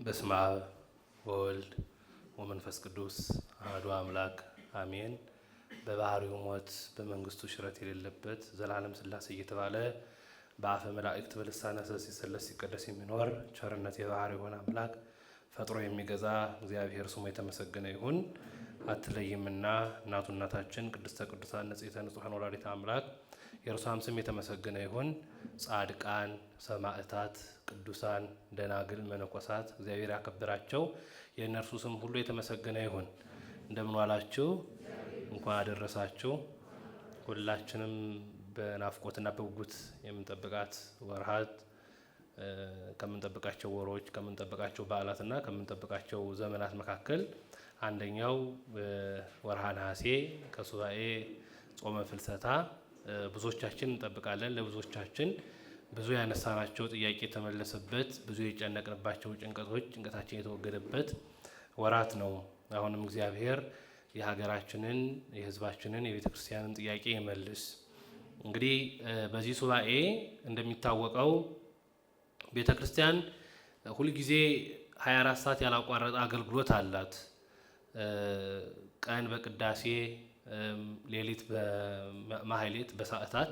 በስመ አብ ወወልድ ወመንፈስ ቅዱስ አሐዱ አምላክ አሜን። በባህሪው ሞት በመንግስቱ ሽረት የሌለበት ዘላለም ሥላሴ እየተባለ በአፈ መላእክት በልሳነ ሰስ ሲሰለስ ሲቀደስ የሚኖር ቸርነት የባህሪ የሆነ አምላክ ፈጥሮ የሚገዛ እግዚአብሔር ስሙ የተመሰገነ ይሁን። አትለይምና እናቱ እናታችን ቅድስተ ቅዱሳን ንጽሕተ ንጹሐን ወላዲተ አምላክ የእርሷም ስም የተመሰገነ ይሁን። ጻድቃን፣ ሰማዕታት፣ ቅዱሳን፣ ደናግል፣ መነኮሳት እግዚአብሔር ያከበራቸው የእነርሱ ስም ሁሉ የተመሰገነ ይሁን። እንደምን ዋላችሁ? እንኳን አደረሳችሁ። ሁላችንም በናፍቆትና በጉጉት የምንጠብቃት ወርሃት ከምንጠብቃቸው ወሮች ከምንጠብቃቸው በዓላትና ከምንጠብቃቸው ዘመናት መካከል አንደኛው ወርሃ ነሐሴ ከሱባኤ ጾመ ፍልሰታ ብዙዎቻችን እንጠብቃለን። ለብዙዎቻችን ብዙ ያነሳናቸው ጥያቄ የተመለሰበት፣ ብዙ የጨነቅንባቸው ጭንቀታችን የተወገደበት ወራት ነው። አሁንም እግዚአብሔር የሀገራችንን የሕዝባችንን የቤተ ክርስቲያንን ጥያቄ ይመልስ። እንግዲህ በዚህ ሱባኤ እንደሚታወቀው ቤተ ክርስቲያን ሁልጊዜ 24 ሰዓት ያላቋረጠ አገልግሎት አላት። ቀን በቅዳሴ ሌሊት በማህሌት በሰዓታት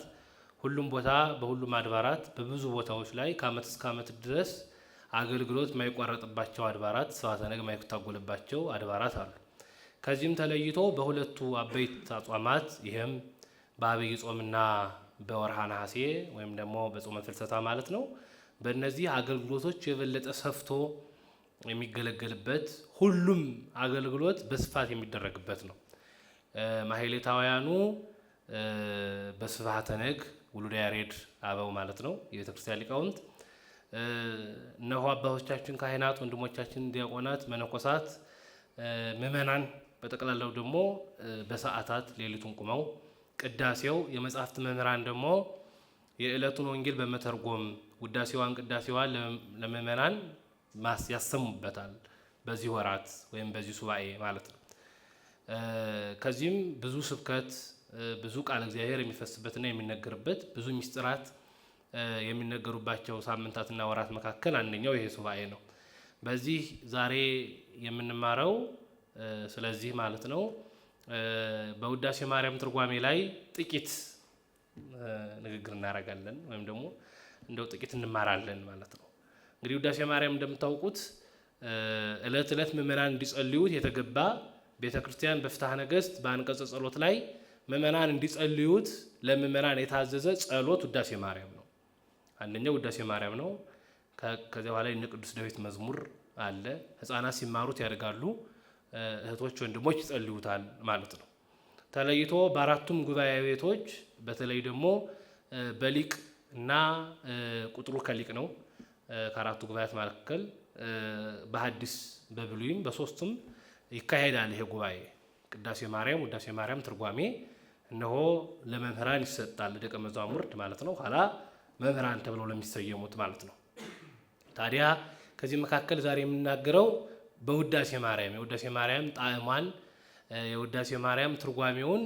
ሁሉም ቦታ በሁሉም አድባራት በብዙ ቦታዎች ላይ ከዓመት እስከ ዓመት ድረስ አገልግሎት የማይቋረጥባቸው አድባራት ስብሐተ ነግ የማይታጎልባቸው አድባራት አሉ። ከዚህም ተለይቶ በሁለቱ አበይት አጽዋማት ይህም በአብይ ጾምና በወርሃ ነሐሴ ወይም ደግሞ በጾመ ፍልሰታ ማለት ነው። በእነዚህ አገልግሎቶች የበለጠ ሰፍቶ የሚገለገልበት ሁሉም አገልግሎት በስፋት የሚደረግበት ነው። ማህሌታውያኑ በስብሐተ ነግ ውሉደ ያሬድ አበው ማለት ነው የቤተ ክርስቲያን ሊቃውንት፣ እነሆ አባቶቻችን ካህናት፣ ወንድሞቻችን ዲያቆናት፣ መነኮሳት፣ ምእመናን በጠቅላላው ደግሞ በሰዓታት ሌሊቱን ቁመው ቅዳሴው የመጻሕፍት መምህራን ደግሞ የዕለቱን ወንጌል በመተርጎም ውዳሴዋን ቅዳሴዋን ለምእመናን ያሰሙበታል። በዚህ ወራት ወይም በዚህ ሱባኤ ማለት ነው። ከዚህም ብዙ ስብከት ብዙ ቃል እግዚአብሔር የሚፈስበትና የሚነገርበት ብዙ ምስጢራት የሚነገሩባቸው ሳምንታትና ወራት መካከል አንደኛው ይሄ ሱባኤ ነው። በዚህ ዛሬ የምንማረው ስለዚህ ማለት ነው በውዳሴ ማርያም ትርጓሜ ላይ ጥቂት ንግግር እናደርጋለን ወይም ደግሞ እንደው ጥቂት እንማራለን ማለት ነው። እንግዲህ ውዳሴ ማርያም እንደምታውቁት ዕለት ዕለት ምእመናን እንዲጸልዩት የተገባ ቤተ ክርስቲያን በፍትሐ ነገሥት በአንቀጸ ጸሎት ላይ ምእመናን እንዲጸልዩት ለምእመናን የታዘዘ ጸሎት ውዳሴ ማርያም ነው። አንደኛው ውዳሴ ማርያም ነው። ከዚያ በኋላ የነ ቅዱስ ዳዊት መዝሙር አለ። ሕፃናት ሲማሩት ያድጋሉ፣ እህቶች ወንድሞች ይጸልዩታል ማለት ነው። ተለይቶ በአራቱም ጉባኤ ቤቶች በተለይ ደግሞ በሊቅ እና ቁጥሩ ከሊቅ ነው ከአራቱ ጉባኤያት መካከል በሐዲስ በብሉይም በሶስቱም ይካሄዳል። ይሄ ጉባኤ ቅዳሴ ማርያም ውዳሴ ማርያም ትርጓሜ እነሆ ለመምህራን ይሰጣል፣ ደቀ መዛሙርት ማለት ነው። ኋላ መምህራን ተብለው ለሚሰየሙት ማለት ነው። ታዲያ ከዚህ መካከል ዛሬ የምናገረው በውዳሴ ማርያም የውዳሴ ማርያም ጣዕሟን የውዳሴ ማርያም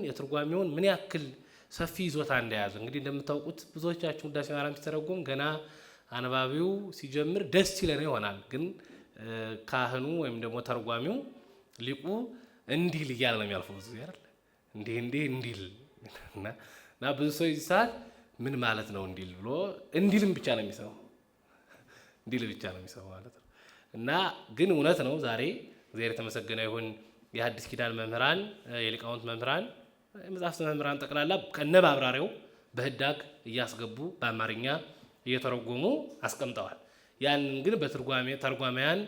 የትርጓሜውን ምን ያክል ሰፊ ይዞታ እንደያዘ እንግዲህ እንደምታውቁት ብዙዎቻችሁ ውዳሴ ማርያም ሲተረጎም ገና አንባቢው ሲጀምር ደስ ይለን ይሆናል። ግን ካህኑ ወይም ደግሞ ተርጓሚው ሊቁ እንዲል እያለ ነው የሚያልፈው። ብዙ ያለ እንዲል እና ብዙ ሰው ይዚህ ሰዓት ምን ማለት ነው እንዲል ብሎ እንዲልም ብቻ ነው የሚሰማው ማለት ነው። እና ግን እውነት ነው። ዛሬ እግዚአብሔር የተመሰገነ ይሁን የሐዲስ ኪዳን መምህራን የሊቃውንት መምህራን የመጽሐፍት መምህራን ጠቅላላ ከነ ማብራሪያው በህዳግ እያስገቡ በአማርኛ እየተረጎሙ አስቀምጠዋል። ያንን ግን ተርጓሚያን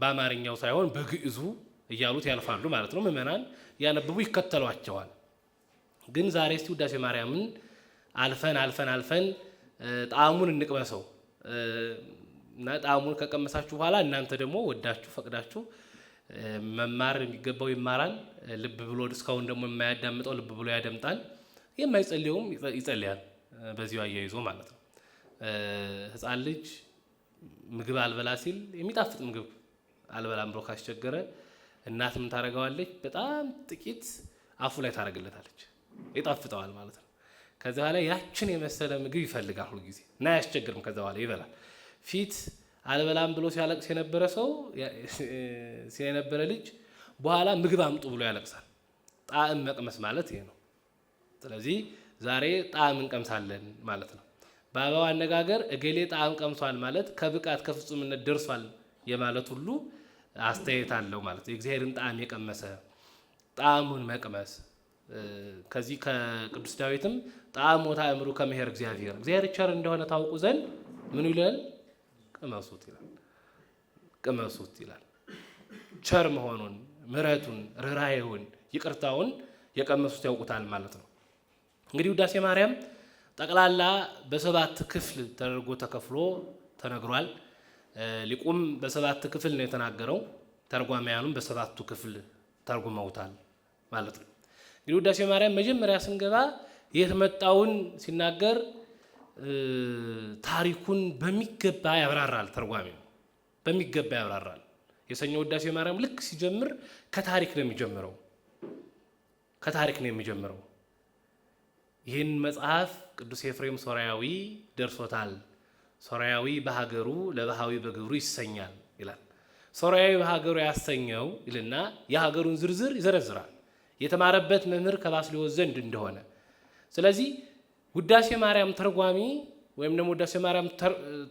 በአማርኛው ሳይሆን በግዕዙ እያሉት ያልፋሉ ማለት ነው። ምእመናን ያነበቡ ይከተሏቸዋል። ግን ዛሬ እስቲ ውዳሴ ማርያምን አልፈን ጣዕሙን እንቅመሰው እና ጣዕሙን ከቀመሳችሁ በኋላ እናንተ ደግሞ ወዳችሁ ፈቅዳችሁ መማር የሚገባው ይማራል። ልብ ብሎ እስካሁን ደግሞ የማያዳምጠው ልብ ብሎ ያደምጣል። የማይጸልየውም ይጸልያል። በዚሁ አያይዞ ማለት ነው። ሕፃን ልጅ ምግብ አልበላ ሲል የሚጣፍጥ ምግብ አልበላም ብሎ ካስቸገረ እናት ምን ታደርገዋለች? በጣም ጥቂት አፉ ላይ ታደርግለታለች፣ ይጣፍጠዋል ማለት ነው። ከዛ በኋላ ያችን የመሰለ ምግብ ይፈልጋል ሁሉ ጊዜ እና አያስቸግርም። ከዛ በኋላ ይበላል። ፊት አልበላም ብሎ ሲያለቅስ የነበረ ሰው የነበረ ልጅ በኋላ ምግብ አምጡ ብሎ ያለቅሳል። ጣዕም መቅመስ ማለት ይሄ ነው። ስለዚህ ዛሬ ጣዕም እንቀምሳለን ማለት ነው። በአበባው አነጋገር እገሌ ጣዕም ቀምሷል ማለት ከብቃት ከፍጹምነት ደርሷል የማለት ሁሉ አስተያየት አለው ማለት ነው። የእግዚአብሔርን ጣዕም የቀመሰ ጣዕሙን መቅመስ ከዚህ ከቅዱስ ዳዊትም ጣዕም ወታእምሩ ከመሄር እግዚአብሔር ቸር እንደሆነ ታውቁ ዘንድ ምን ይላል? ቅመሱት ይላል። ቅመሱት ይላል። ቸር መሆኑን፣ ምሕረቱን፣ ርኅራኄውን፣ ይቅርታውን የቀመሱት ያውቁታል ማለት ነው። እንግዲህ ውዳሴ ማርያም ጠቅላላ በሰባት ክፍል ተደርጎ ተከፍሎ ተነግሯል። ሊቁም በሰባት ክፍል ነው የተናገረው። ተርጓሚያኑም በሰባቱ ክፍል ተርጉመውታል ማለት ነው። እንግዲህ ውዳሴ ማርያም መጀመሪያ ስንገባ የተመጣውን ሲናገር ታሪኩን በሚገባ ያብራራል። ተርጓሚው በሚገባ ያብራራል። የሰኞ ውዳሴ ማርያም ልክ ሲጀምር ከታሪክ ነው የሚጀምረው። ይህን መጽሐፍ ቅዱስ ኤፍሬም ሶርያዊ ደርሶታል። ሶርያዊ በሀገሩ ለባሃዊ በግብሩ ይሰኛል ይላል። ሶርያዊ በሀገሩ ያሰኘው ይልና የሀገሩን ዝርዝር ይዘረዝራል። የተማረበት መምህር ከባስልዮስ ዘንድ እንደሆነ። ስለዚህ ውዳሴ ማርያም ተርጓሚ ወይም ደግሞ ውዳሴ ማርያም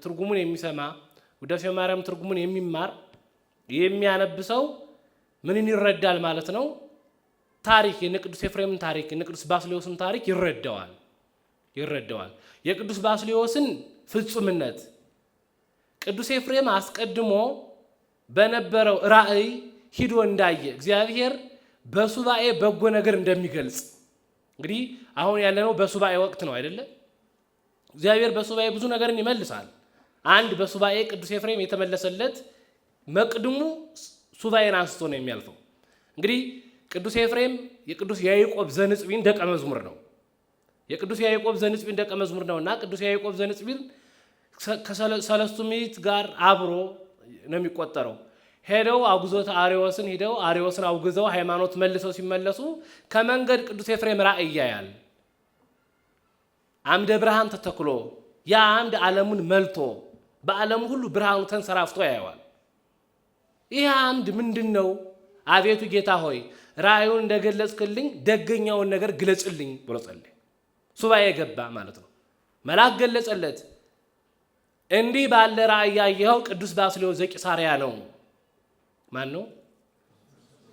ትርጉሙን የሚሰማ ውዳሴ ማርያም ትርጉሙን የሚማር የሚያነብሰው ምንን ይረዳል ማለት ነው? ታሪክ የነ ቅዱስ ኤፍሬምን ታሪክ የነ ቅዱስ ባስልዮስን ታሪክ ይረዳዋል። የቅዱስ ባስልዮስን ፍጹምነት ቅዱስ ኤፍሬም አስቀድሞ በነበረው ራእይ ሂዶ እንዳየ እግዚአብሔር በሱባኤ በጎ ነገር እንደሚገልጽ እንግዲህ አሁን ያለነው በሱባኤ ወቅት ነው አይደለ? እግዚአብሔር በሱባኤ ብዙ ነገርን ይመልሳል። አንድ በሱባኤ ቅዱስ ኤፍሬም የተመለሰለት መቅድሙ ሱባኤን አንስቶ ነው የሚያልፈው። እንግዲህ ቅዱስ ኤፍሬም የቅዱስ ያዕቆብ ዘንጽቢን ደቀ መዝሙር ነው። የቅዱስ ያዕቆብ ዘንጽቢን ደቀ መዝሙር ነውና ቅዱስ ያዕቆብ ዘንጽቢን ከሰለስቱ ምዕት ጋር አብሮ ነው የሚቆጠረው። ሄደው አጉዞት አርዮስን አውግዘው ሃይማኖት መልሰው ሲመለሱ ከመንገድ ቅዱስ ኤፍሬም ራእይ ያያል። አምደ ብርሃን ተተክሎ ያ አምድ ዓለሙን መልቶ በዓለሙ ሁሉ ብርሃኑ ተንሰራፍቶ ያየዋል። ይህ አምድ ምንድን ነው? አቤቱ ጌታ ሆይ ራእዩን እንደገለጽክልኝ ደገኛውን ነገር ግለጽልኝ ብሎ ጸለየ። ሱባኤ ገባ ማለት ነው። መልአክ ገለጸለት። እንዲህ ባለ ራእይ ያየኸው ቅዱስ ባስልዮስ ዘቂሳርያ ነው። ማን ነው?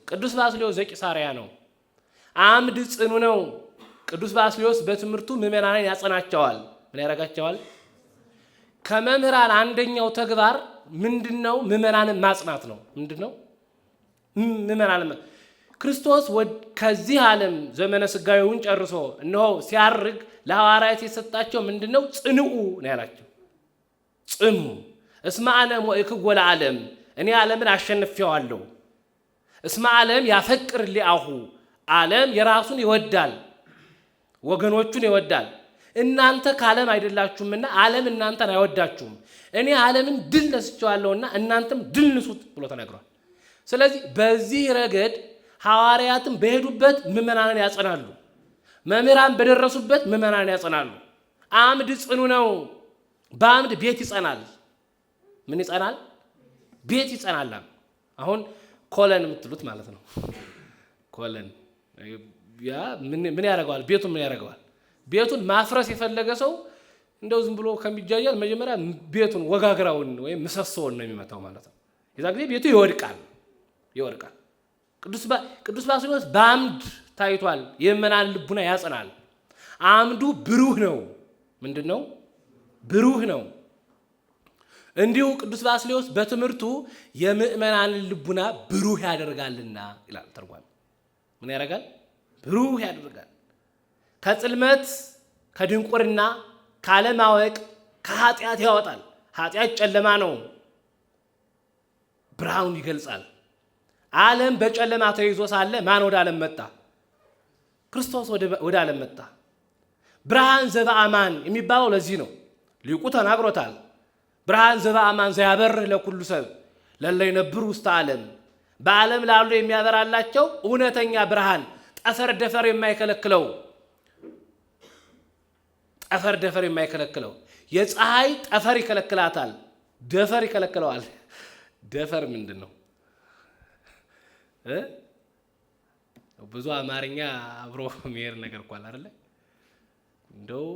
ቅዱስ ባስልዮስ ዘቂሳርያ ነው። አምድ ጽኑ ነው። ቅዱስ ባስልዮስ በትምህርቱ ምዕመናንን ያጸናቸዋል። ምን ያደርጋቸዋል? ከመምህራን አንደኛው ተግባር ምንድነው? ምዕመናንን ማጽናት ነው። ምንድነው? ምዕመናንን ክርስቶስ ከዚህ ዓለም ዘመነ ስጋዊውን ጨርሶ እነሆ ሲያርግ ለሐዋርያት የሰጣቸው ምንድነው? ጽንዑ ነው ያላቸው። ጽኑ እስመ አነ ሞእክዎ ለዓለም፣ እኔ ዓለምን አሸንፌዋለሁ። እስመ ዓለም ያፈቅር ሊአሁ፣ ዓለም የራሱን ይወዳል፣ ወገኖቹን ይወዳል። እናንተ ከዓለም አይደላችሁምና ዓለም እናንተን አይወዳችሁም። እኔ ዓለምን ድል ነስቼዋለሁና እናንተም ድል ንሱት ብሎ ተናግሯል። ስለዚህ በዚህ ረገድ ሐዋርያትም በሄዱበት ምዕመናንን ያጸናሉ፣ መምህራን በደረሱበት ምዕመናንን ያጸናሉ። አምድ ጽኑ ነው። በአምድ ቤት ይጸናል። ምን ይጸናል? ቤት ይጸናል። አሁን ኮለን የምትሉት ማለት ነው። ኮለን ያ ምን ያደርገዋል? ቤቱን ምን ያደርገዋል? ቤቱን ማፍረስ የፈለገ ሰው እንደው ዝም ብሎ ከሚጃጃል መጀመሪያ ቤቱን ወጋግራውን ወይም ምሰሶውን ነው የሚመታው ማለት ነው። የዛ ጊዜ ቤቱ ይወድቃል። ቅዱስ ባስልዮስ በአምድ ታይቷል። የምዕመናን ልቡና ያጸናል። አምዱ ብሩህ ነው። ምንድን ነው? ብሩህ ነው። እንዲሁ ቅዱስ ባስልዮስ በትምህርቱ የምዕመናንን ልቡና ብሩህ ያደርጋልና ይላል ተርጓሚ። ምን ያደርጋል? ብሩህ ያደርጋል። ከጽልመት ከድንቁርና ካለማወቅ ከኃጢአት ያወጣል። ኃጢአት ጨለማ ነው፣ ብርሃኑን ይገልጻል። ዓለም በጨለማ ተይዞ ሳለ ማን ወደ ዓለም መጣ? ክርስቶስ ወደ ዓለም መጣ። ብርሃን ዘበአማን የሚባለው ለዚህ ነው። ሊቁ ተናግሮታል። ብርሃን ዘበአማን ዘያበርህ ለኩሉ ሰብ ለለ ይነብር ውስተ ዓለም፣ በዓለም ላሉ የሚያበራላቸው እውነተኛ ብርሃን፣ ጠፈር ደፈር የማይከለክለው የፀሐይ ጠፈር ይከለክላታል፣ ደፈር ይከለክለዋል። ደፈር ምንድነው? ብዙ አማርኛ አብሮ የሚሄድ ነገር እኮ አለ አይደል? እንደው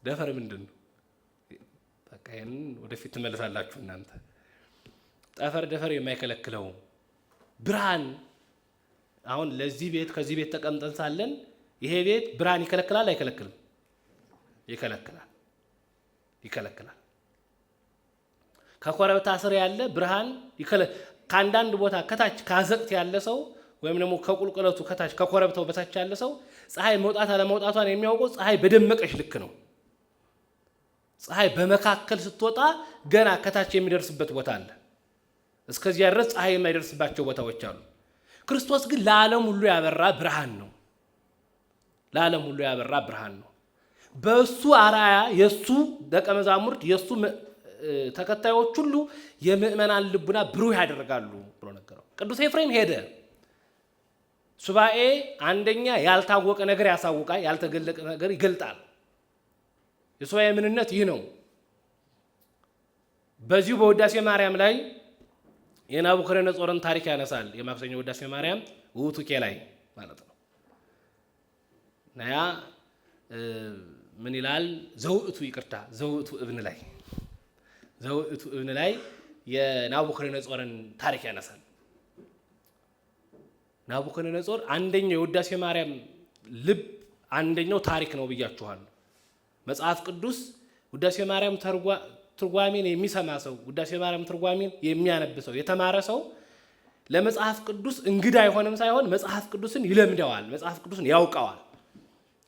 ደፈር ምንድነው? በቃ ይሄን ወደፊት ትመልሳላችሁ እናንተ። ጠፈር ደፈር የማይከለክለው ብርሃን አሁን ለዚህ ቤት ከዚህ ቤት ተቀምጠን ሳለን ይሄ ቤት ብርሃን ይከለክላል አይከለክልም? ይከለክላል። ከኮረብታ ስር ያለ ብርሃን ከአንዳንድ ቦታ ከታች ካዘቅት ያለ ሰው ወይም ደግሞ ከቁልቁለቱ ከታች ከኮረብታው በታች ያለ ሰው ፀሐይ መውጣት አለመውጣቷን የሚያውቀው ፀሐይ በደመቀሽ ልክ ነው። ፀሐይ በመካከል ስትወጣ ገና ከታች የሚደርስበት ቦታ አለ። እስከዚያ ድረስ ፀሐይ የማይደርስባቸው ቦታዎች አሉ። ክርስቶስ ግን ለዓለም ሁሉ ያበራ ብርሃን ነው። በእሱ አርአያ የእሱ ደቀ መዛሙርት የእሱ ተከታዮች ሁሉ የምእመናን ልቡና ብሩህ ያደርጋሉ ብሎ ነገረው። ቅዱስ ኤፍሬም ሄደ። ሱባኤ አንደኛ ያልታወቀ ነገር ያሳውቃል፣ ያልተገለጠ ነገር ይገልጣል። የሱባኤ ምንነት ይህ ነው። በዚሁ በውዳሴ ማርያም ላይ የናቡከደነፆርን ታሪክ ያነሳል። የማክሰኞ ውዳሴ ማርያም ውቱኬ ላይ ማለት ነው። ናያ ምን ይላል? ዘውእቱ እብን ላይ የናቡከደነፆርን ታሪክ ያነሳል። ናቡከደነፆር አንደኛው የውዳሴ ማርያም ልብ አንደኛው ታሪክ ነው ብያችኋል። መጽሐፍ ቅዱስ ውዳሴ ማርያም ትርጓሜን የሚሰማ ሰው፣ ውዳሴ ማርያም ትርጓሜን የሚያነብ ሰው፣ የተማረ ሰው ለመጽሐፍ ቅዱስ እንግዳ አይሆንም ሳይሆን መጽሐፍ ቅዱስን ይለምደዋል፣ መጽሐፍ ቅዱስን ያውቀዋል።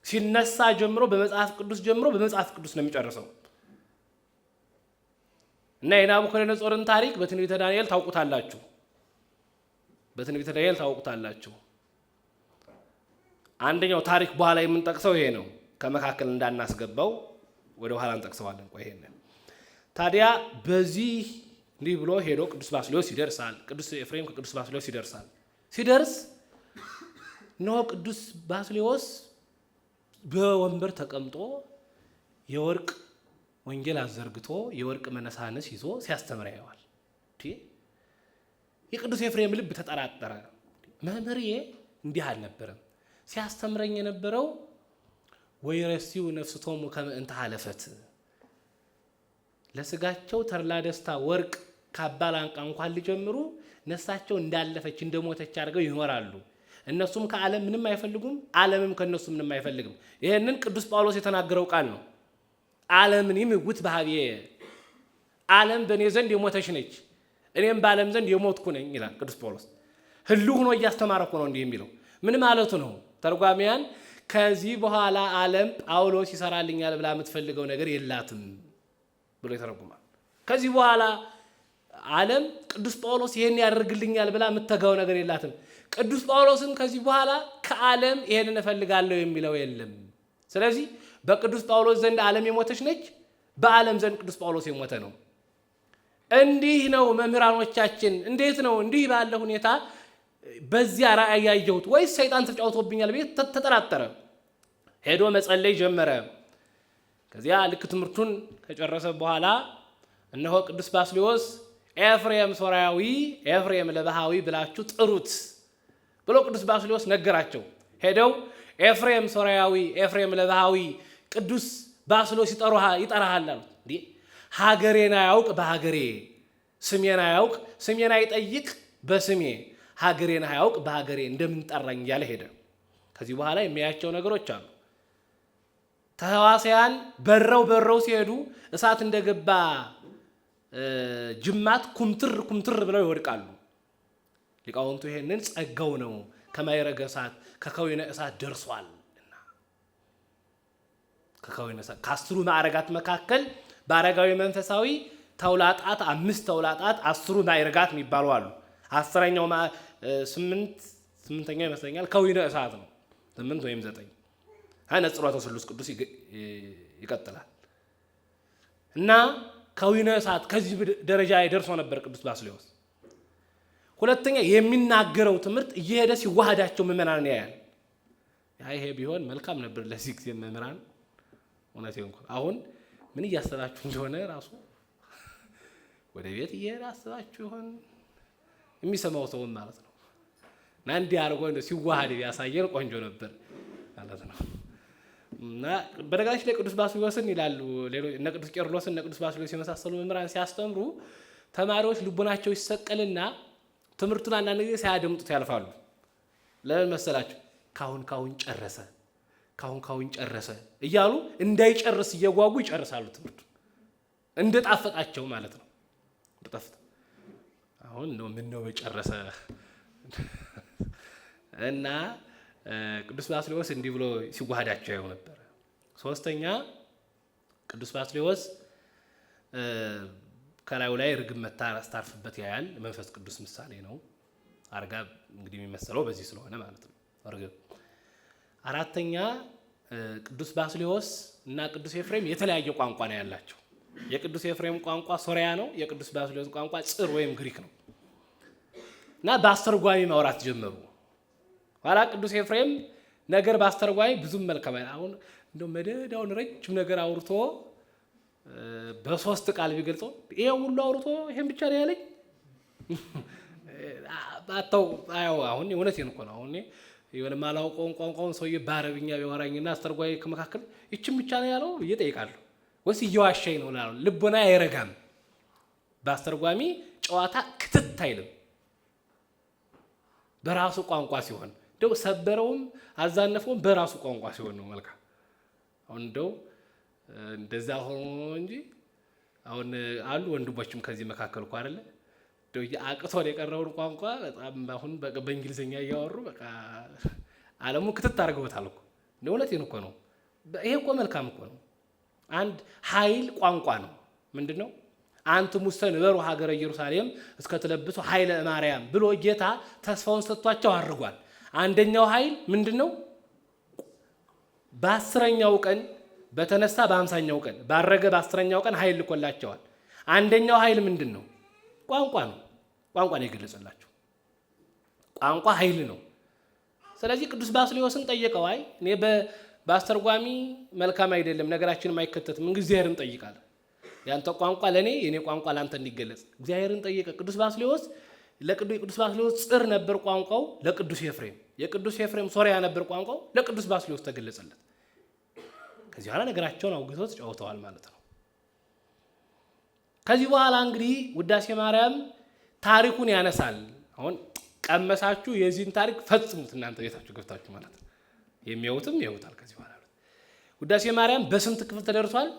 ሲነሳ ጀምሮ በመጽሐፍ ቅዱስ ነው የሚጨርሰው። እና የናቡከደነፆርን ታሪክ በትንቢተ ዳንኤል ታውቁታላችሁ። አንደኛው ታሪክ በኋላ የምንጠቅሰው ይሄ ነው። ከመካከል እንዳናስገባው ወደ ኋላ እንጠቅሰዋለን። ቆይ ይሄን ታዲያ በዚህ እንዲህ ብሎ ሄዶ ቅዱስ ባስልዮስ ይደርሳል። ቅዱስ ኤፍሬም ከቅዱስ ባስልዮስ ሲደርስ ነው ቅዱስ ባስልዮስ በወንበር ተቀምጦ የወርቅ ወንጌል አዘርግቶ የወርቅ መነሳንስ ይዞ ሲያስተምር ያየዋል። የቅዱስ ኤፍሬም ልብ ተጠራጠረ። መምህርዬ እንዲህ አልነበረም ሲያስተምረኝ የነበረው ወይረሲው ነፍስቶሙ ከመ እንተ ሀለፈት፣ ለስጋቸው ተድላ ደስታ ወርቅ ካባ ላንቃ እንኳን ሊጀምሩ ነፍሳቸው እንዳለፈች እንደሞተች አድርገው ይኖራሉ። እነሱም ከዓለም ምንም አይፈልጉም፣ ዓለምም ከነሱ ምንም አይፈልግም። ይሄንን ቅዱስ ጳውሎስ የተናገረው ቃል ነው። ዓለምን ይምውት በኀቤየ፣ ዓለም በእኔ ዘንድ የሞተች ነች፣ እኔም በዓለም ዘንድ የሞትኩ ነኝ ይላል ቅዱስ ጳውሎስ። ህልው ሆኖ እያስተማረ እኮ ነው እንዲህ የሚለው። ምን ማለቱ ነው? ተርጓሚያን ከዚህ በኋላ ዓለም ጳውሎስ ይሰራልኛል ብላ የምትፈልገው ነገር የላትም ብሎ ይተረጉማል። ከዚህ በኋላ ዓለም ቅዱስ ጳውሎስ ይሄን ያደርግልኛል ብላ የምትተጋው ነገር የላትም። ቅዱስ ጳውሎስም ከዚህ በኋላ ከዓለም ይሄንን እፈልጋለሁ የሚለው የለም። ስለዚህ በቅዱስ ጳውሎስ ዘንድ ዓለም የሞተች ነች፣ በዓለም ዘንድ ቅዱስ ጳውሎስ የሞተ ነው። እንዲህ ነው መምህራኖቻችን። እንዴት ነው እንዲህ ባለ ሁኔታ በዚያ ራእይ ያየሁት ወይስ ሰይጣን ተጫውቶብኛል ብዬ ተጠራጠረ። ሄዶ መጸለይ ጀመረ። ከዚያ ልክ ትምህርቱን ከጨረሰ በኋላ እነሆ ቅዱስ ባስልዮስ ኤፍሬም ሶርያዊ ኤፍሬም ለባሃዊ ብላችሁ ጥሩት ብሎ ቅዱስ ባስልዮስ ነገራቸው። ሄደው ኤፍሬም ሶርያዊ ኤፍሬም ለባሃዊ ቅዱስ ባስልዮስ ይጠራሃል አሉት። እንዴ ሀገሬን አያውቅ በሀገሬ፣ ስሜን አያውቅ ስሜን አይጠይቅ በስሜ፣ ሀገሬን አያውቅ በሀገሬ እንደምን ጠራኝ እያለ ሄደ። ከዚህ በኋላ የሚያያቸው ነገሮች አሉ። ተህዋስያን በረው ሲሄዱ እሳት እንደገባ ጅማት ኩምትር ብለው ይወድቃሉ። ሊቃውንቱ ይሄንን ጸጋው ነው ከማይረገ እሳት ከከዊነ እሳት ደርሷልና ከከዊነ እሳት ከአስሩ ማዕረጋት መካከል በአረጋዊ መንፈሳዊ ተውላጣት 5 ተውላጣት 10 ማዕረጋት የሚባሉ አሉ። 10ኛው 8ኛው ይመስለኛል ከዊነ እሳት ነው። 8 ወይም 9 ነጽሮተ ስሉስ ቅዱስ ይቀጥላል እና ከዊነ እሳት ከዚህ ደረጃ ደርሶ ነበር ቅዱስ ባስልዮስ። ሁለተኛ የሚናገረው ትምህርት እየሄደ ሲዋሃዳቸው ምዕመናን ያያል። ይሄ ቢሆን መልካም ነበር ለዚህ ጊዜ መምህራን። እውነቴን እንኳን አሁን ምን እያሰላችሁ እንደሆነ ራሱ ወደ ቤት እየራሳችሁ ይሆን የሚሰማው ሰው ማለት ነው። እና እንዲህ አድርጎ ሲዋሃድ ያሳየን ቆንጆ ነበር ማለት ነው። እና በነገራችን ላይ ቅዱስ ባስልዮስን ይላሉ ሌሎች እነ ቅዱስ ቄርሎስን እነ ቅዱስ ባስልዮስ የመሳሰሉ መምህራን ሲያስተምሩ ተማሪዎች ልቦናቸው ይሰቀልና ትምህርቱን አንዳንድ ጊዜ ሳያደምጡት ያልፋሉ። ለምን መሰላችሁ? ካሁን ጨረሰ እያሉ እንዳይጨርስ እየጓጉ ይጨርሳሉ ትምህርቱን እንደጣፈጣቸው ማለት ነው። እንደጣፈጣ አሁን ነው በጨረሰ እና ቅዱስ ባስልዮስ እንዲህ ብሎ ሲዋሃዳቸው ያው ነበር። ሶስተኛ ቅዱስ ባስልዮስ ከላዩ ላይ ርግብ መታ አስታርፍበት ያያል። መንፈስ ቅዱስ ምሳሌ ነው። አርጋ እንግዲህ የሚመሰለው በዚህ ስለሆነ ማለት ነው ርግብ። አራተኛ ቅዱስ ባስልዮስ እና ቅዱስ ኤፍሬም የተለያየ ቋንቋ ነው ያላቸው። የቅዱስ ኤፍሬም ቋንቋ ሶሪያ ነው። የቅዱስ ባስልዮስ ቋንቋ ጽር ወይም ግሪክ ነው። እና በአስተርጓሚ ማውራት ጀመሩ። ኋላ ቅዱስ ኤፍሬም ነገር በአስተርጓሚ ብዙም መልካም አሁን እንደው መደዳውን ረጅም ነገር አውርቶ በሶስት ቃል ቢገልጸው ይሄ ሁሉ አውርቶ ይሄን ብቻ ነው ያለኝ ባታው አው አሁን እውነቴን እኮ ነው። አሁን የሆነ ማላውቀውን ቋንቋውን ሰውዬ በአረብኛ ቢያወራኝና አስተርጓሚ ከመካከል ይችን ብቻ ነው ያለው እየጠይቃለሁ ወይስ እየዋሻኝ ነው ላለው ልቦና አይረጋም። በአስተርጓሚ ጨዋታ ክትት አይልም በራሱ ቋንቋ ሲሆን እንደው ሰበረውም አዛነፈውም በራሱ ቋንቋ ሲሆን ነው መልካም። አሁን እንደው እንደዛ ሆኖ እንጂ አሁን አሉ ወንድሞችም ከዚህ መካከል እኮ አይደለ እንደው አቅቶን የቀረውን ቋንቋ በጣም አሁን በእንግሊዘኛ እያወሩ በቃ ዓለሙ ክትት አድርገውታል እኮ። እንደው እውነቴን እኮ ነው። ይሄ እኮ መልካም እኮ ነው። አንድ ኃይል ቋንቋ ነው። ምንድነው? አንተ ሙስተ ንበሩ ሀገረ ኢየሩሳሌም እስከ ተለብሱ ኃይለ ማርያም ብሎ ጌታ ተስፋውን ሰጥቷቸው አድርጓል። አንደኛው ኃይል ምንድነው? በ10ኛው ቀን በተነሳ በ50ኛው ቀን ባረገ በ10ኛው ቀን ኃይል ልኮላቸዋል። አንደኛው ኃይል ምንድነው? ቋንቋ ነው። ቋንቋ ነው የገለጸላቸው። ቋንቋ ኃይል ነው። ስለዚህ ቅዱስ ባስልዮስን ጠየቀው። አይ እኔ በአስተርጓሚ መልካም አይደለም ነገራችንን ማይከተትም እግዚአብሔርን ጠይቃለሁ። ያንተ ቋንቋ ለኔ የኔ ቋንቋ ላንተ እንዲገለጽ እግዚአብሔርን ጠየቀ። ቅዱስ ባስልዮስ ለቅዱስ ባስልዮስ ጽር ነበር ቋንቋው ለቅዱስ ኤፍሬም፣ የቅዱስ ኤፍሬም ሶሪያ ነበር ቋንቋው ለቅዱስ ባስልዮስ ተገለጸለት። ከዚህ በኋላ ነገራቸውን አውግተው ተጫውተዋል ማለት ነው። ከዚህ በኋላ እንግዲህ ውዳሴ ማርያም ታሪኩን ያነሳል። አሁን ቀመሳችሁ የዚህን ታሪክ ፈጽሙት እናንተ ቤታችሁ ገብታችሁ ማለት ነው። የሚያዩትም ያዩታል። ከዚህ በኋላ ውዳሴ ማርያም በስንት ክፍል ተደርሷል?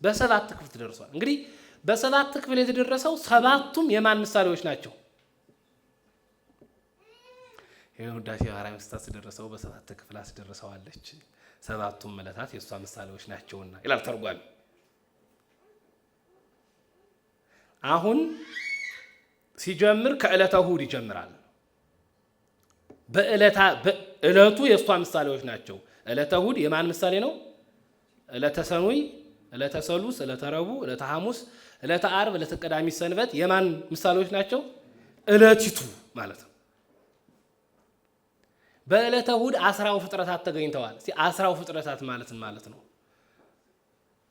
በ7 ክፍል ተደርሷል። እንግዲህ በ7 ክፍል የተደረሰው 7ቱም የማን ምሳሌዎች ናቸው? ይሄን ውዳሴ ማርያም ስታስደረሰው በ7 ክፍል አስደርሰዋለች። 7ቱም ዕለታት የሷ ምሳሌዎች ናቸውና ይላል ተርጓሚ። አሁን ሲጀምር ከዕለተ እሑድ ይጀምራል። ዕለቱ የሷ ምሳሌዎች ናቸው። ዕለተ እሑድ የማን ምሳሌ ነው? ዕለተ ሰኑይ፣ ዕለተ ሰሉስ፣ ዕለተ ረቡዕ፣ ዕለተ ሐሙስ፣ ዕለተ ዓርብ፣ ዕለተ ቀዳሚት ሰንበት የማን ምሳሌዎች ናቸው? ዕለቲቱ ማለት ነው። በዕለተ እሑድ 10 ፍጥረታት ተገኝተዋል። እስቲ 10 ፍጥረታት ማለት ነው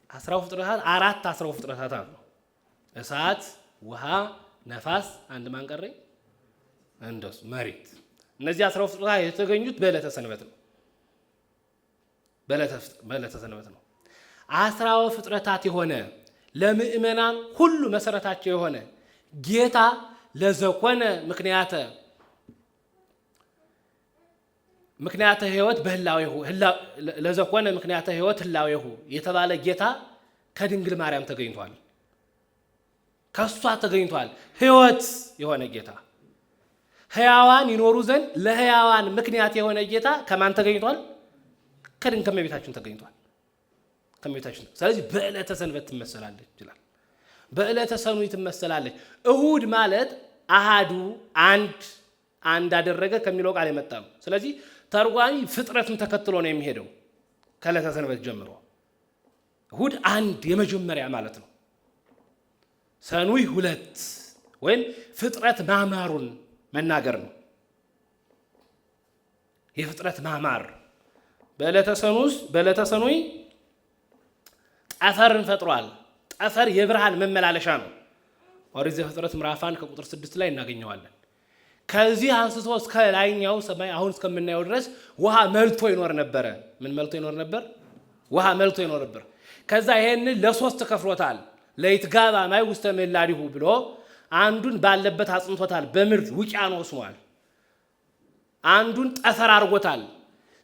10 ፍጥረታት 10 ፍጥረታት አሉ። እሳት፣ ውሃ፣ ነፋስ፣ አንድ ማን ቀረኝ? እንደሱ መሬት። እነዚህ 10 ፍጥረታት የተገኙት በዕለተ ሰንበት ነው። በዕለተ ሰንበት ነው። 10 ፍጥረታት የሆነ ለምእመናን ሁሉ መሰረታቸው የሆነ ጌታ ለዘኮነ ምክንያተ ሕይወት በህላዌሁ ለዘኮነ ምክንያተ ሕይወት ህላዌሁ የተባለ ጌታ ከድንግል ማርያም ተገኝቷል። ከሷ ተገኝቷል። ሕይወት የሆነ ጌታ ሕያዋን ይኖሩ ዘንድ ለሕያዋን ምክንያት የሆነ ጌታ ከማን ተገኝቷል? ከእመቤታችን ተገኝቷል። ከእመቤታችን። ስለዚህ በዕለተ ሰንበት ትመሰላለች ይላል። በዕለተ ሰኑይ ትመሰላለች። እሑድ ማለት አሃዱ አንድ አደረገ ከሚለው ቃል የመጣ ነው። ስለዚህ ተርጓሚ ፍጥረትን ተከትሎ ነው የሚሄደው ከዕለተ ሰንበት ጀምሮ። እሑድ አንድ የመጀመሪያ ማለት ነው። ሰኑይ 2 ወይም ፍጥረት ማማሩን መናገር ነው። የፍጥረት ማማር በዕለተ ሰኑይ ጠፈርን ፈጥሯል። ጠፈር የብርሃን መመላለሻ ነው። ኦሪት ዘፍጥረት ምዕራፍ 1 ከቁጥር 6 ላይ እናገኘዋለን። ከዚህ አንስቶ እስከ ላይኛው ሰማይ አሁን እስከምናየው ድረስ ውሃ መልቶ ይኖር ነበር። ምን መልቶ ይኖር ነበር? ውሃ መልቶ ይኖር ነበር። ከዛ ይሄንን ለሶስት ከፍሎታል። ለይትጋባ ማይ ውስተ ምላዲሁ ብሎ አንዱን ባለበት አጽንቶታል፣ በምድር ውቅያኖስ ሆኗል። አንዱን ጠፈር አድርጎታል።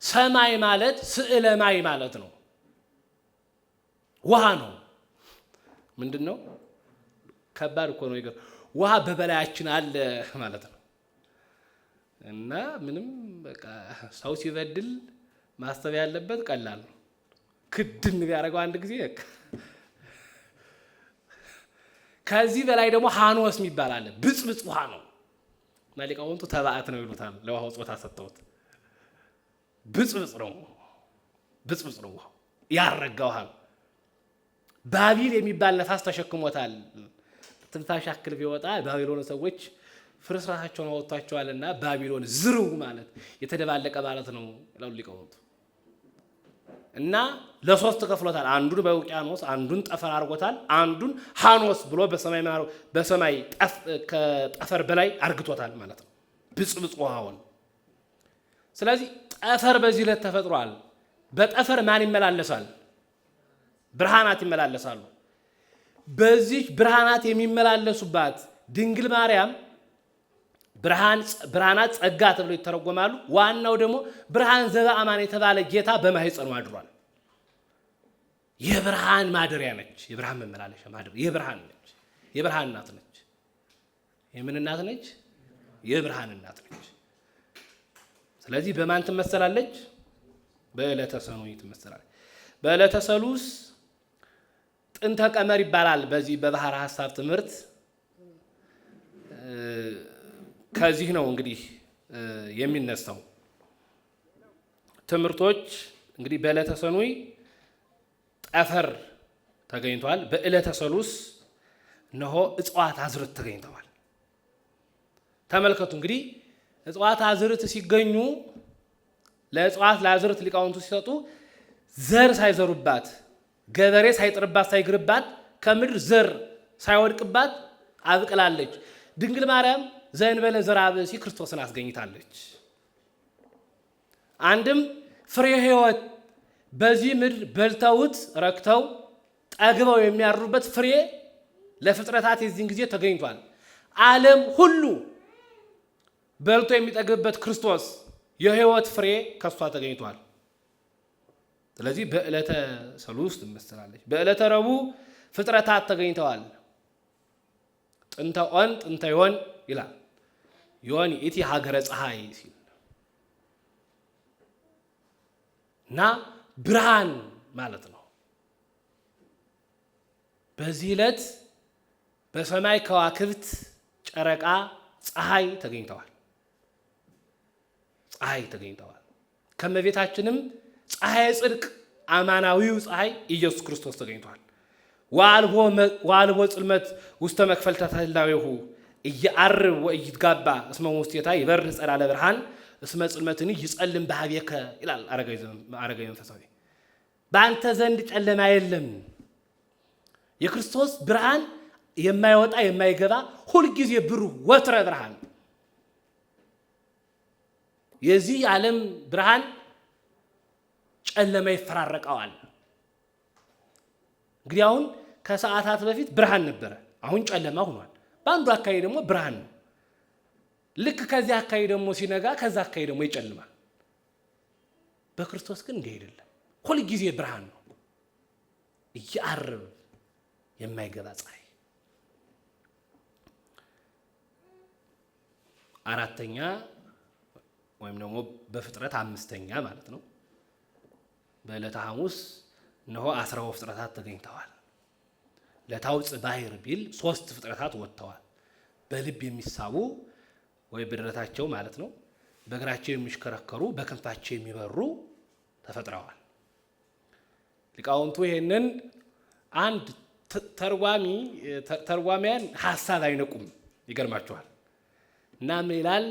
ሰማይ ማለት ስዕለ ማይ ማለት ነው፣ ውሃ ነው። ምንድነው? ከባድ እኮ ነው። ይገር ውሃ በበላያችን አለ ማለት ነው። እና ምንም በቃ ሰው ሲበድል ማስተብ ያለበት ቀላል ነው። ክድን ቢያደርገው አንድ ጊዜ ከዚህ በላይ ደግሞ ሃኖስ የሚባል አለ። ብጽብጽ ውሃ ነው። ሊቃውንቱ ተባዕት ነው ይሉታል። ለውሃው ጾታ ሰጥተውት ብጽብጽ ነው። ብጽብጽ ነው ውሃው፣ ያረጋ ውሃ ነው። ባቢል የሚባል ነፋስ ተሸክሞታል። ትንፋሽ ያክል ቢወጣ ባቢሎን ሰዎች ፍርስራታቸውን አወጥቷቸዋልና ባቢሎን ዝርው ማለት የተደባለቀ ማለት ነው ይላሉ ሊቃውንቱ። እና ለሶስት ከፍሎታል። አንዱን በውቅያኖስ አንዱን ጠፈር አድርጎታል። አንዱን ሃኖስ ብሎ በሰማይ ከጠፈር በላይ አርግቶታል ማለት ነው፣ ብጽብጽ ውሃውን። ስለዚህ ጠፈር በዚህ ዕለት ተፈጥሯል። በጠፈር ማን ይመላለሳል? ብርሃናት ይመላለሳሉ። በዚህ ብርሃናት የሚመላለሱባት ድንግል ማርያም ብርሃናት ጸጋ ተብለው ይተረጎማሉ። ዋናው ደግሞ ብርሃን ዘበአማን የተባለ ጌታ በማህፀኗ አድሯል። የብርሃን ማደሪያ ነች። የብርሃን መመላለሻ ማደሪያ የብርሃን ነች። የብርሃን እናት ነች። የምን እናት ነች? የብርሃን እናት ነች። ስለዚህ በማን ትመሰላለች? በዕለተ ሰኑይ ትመሰላለች። በዕለተ ሰሉስ ጥንተ ቀመር ይባላል። በዚህ በባህር ሐሳብ ትምህርት ከዚህ ነው እንግዲህ የሚነሳው ትምህርቶች። እንግዲህ በዕለተ ሰኑይ ጠፈር ተገኝቷል። በዕለተ ሰሉስ እነሆ እጽዋት አዝርት ተገኝተዋል። ተመልከቱ እንግዲህ እጽዋት አዝርት ሲገኙ ለእጽዋት ለአዝርት ሊቃውንቱ ሲሰጡ ዘር ሳይዘሩባት፣ ገበሬ ሳይጥርባት ሳይግርባት፣ ከምድር ዘር ሳይወድቅባት አብቅላለች። ድንግል ማርያም ዘእንበለ ዘርአ ብእሲ ክርስቶስን አስገኝታለች። አንድም ፍሬ ሕይወት በዚህ ምድር በልተውት ረክተው ጠግበው የሚያርሩበት ፍሬ ለፍጥረታት የዚህን ጊዜ ተገኝቷል። ዓለም ሁሉ በልቶ የሚጠግብበት ክርስቶስ የሕይወት ፍሬ ከሷ ተገኝቷል። ስለዚህ በዕለተ ሰሉስ ትመስላለች። በዕለተ ረቡዕ ፍጥረታት ተገኝተዋል። ጥንተ ኦን ጥንተ ዮን ይላል። ዮን ኢቲ ሀገረ ፀሐይ ሲል እና ብርሃን ማለት ነው። በዚህ ዕለት በሰማይ ከዋክብት፣ ጨረቃ፣ ፀሐይ ተገኝተዋል። ፀሐይ ተገኝተዋል። ከመቤታችንም ፀሐይ ጽድቅ አማናዊው ፀሐይ ኢየሱስ ክርስቶስ ተገኝቷል። ወአልቦ ጽልመት ውስተ መክፈልተ ህላዌሁ እየዐርብ ወኢይትጋባ እስመ ውስቴታ ይበርህ ጸዳለ ብርሃን እስመ ጽልመትኒ ይጸልም በኀቤከ ይላል አረጋዊ መንፈሳዊ። በአንተ ዘንድ ጨለማ የለም። የክርስቶስ ብርሃን የማይወጣ የማይገባ ሁልጊዜ ብሩህ ወትረ ብርሃን። የዚህ ዓለም ብርሃን ጨለማ ይፈራረቀዋል። እንግዲህ አሁን ከሰዓታት በፊት ብርሃን ነበረ፣ አሁን ጨለማ ሆኗል። በአንዱ አካባቢ ደግሞ ብርሃን ነው። ልክ ከዚህ አካባቢ ደግሞ ሲነጋ ከዛ አካባቢ ደግሞ ይጨልማል። በክርስቶስ ግን እንዲህ አይደለም። ሁልጊዜ ብርሃን ነው፣ እየዐርብ የማይገባ ፀሐይ። አራተኛ ወይም ደግሞ በፍጥረት አምስተኛ ማለት ነው። በዕለተ ሐሙስ እነሆ 10 ፍጥረታት ተገኝተዋል። ለታውፅ ባሕር ቢል 3 ፍጥረታት ወጥተዋል። በልብ የሚሳቡ ወይ በደረታቸው ማለት ነው፣ በእግራቸው የሚሽከረከሩ በክንፋቸው የሚበሩ ተፈጥረዋል። ሊቃውንቱ ይሄንን አንድ ተርጓሚያን ሐሳብ አይነቁም። ይገርማቸዋል። እና ምን ይላል?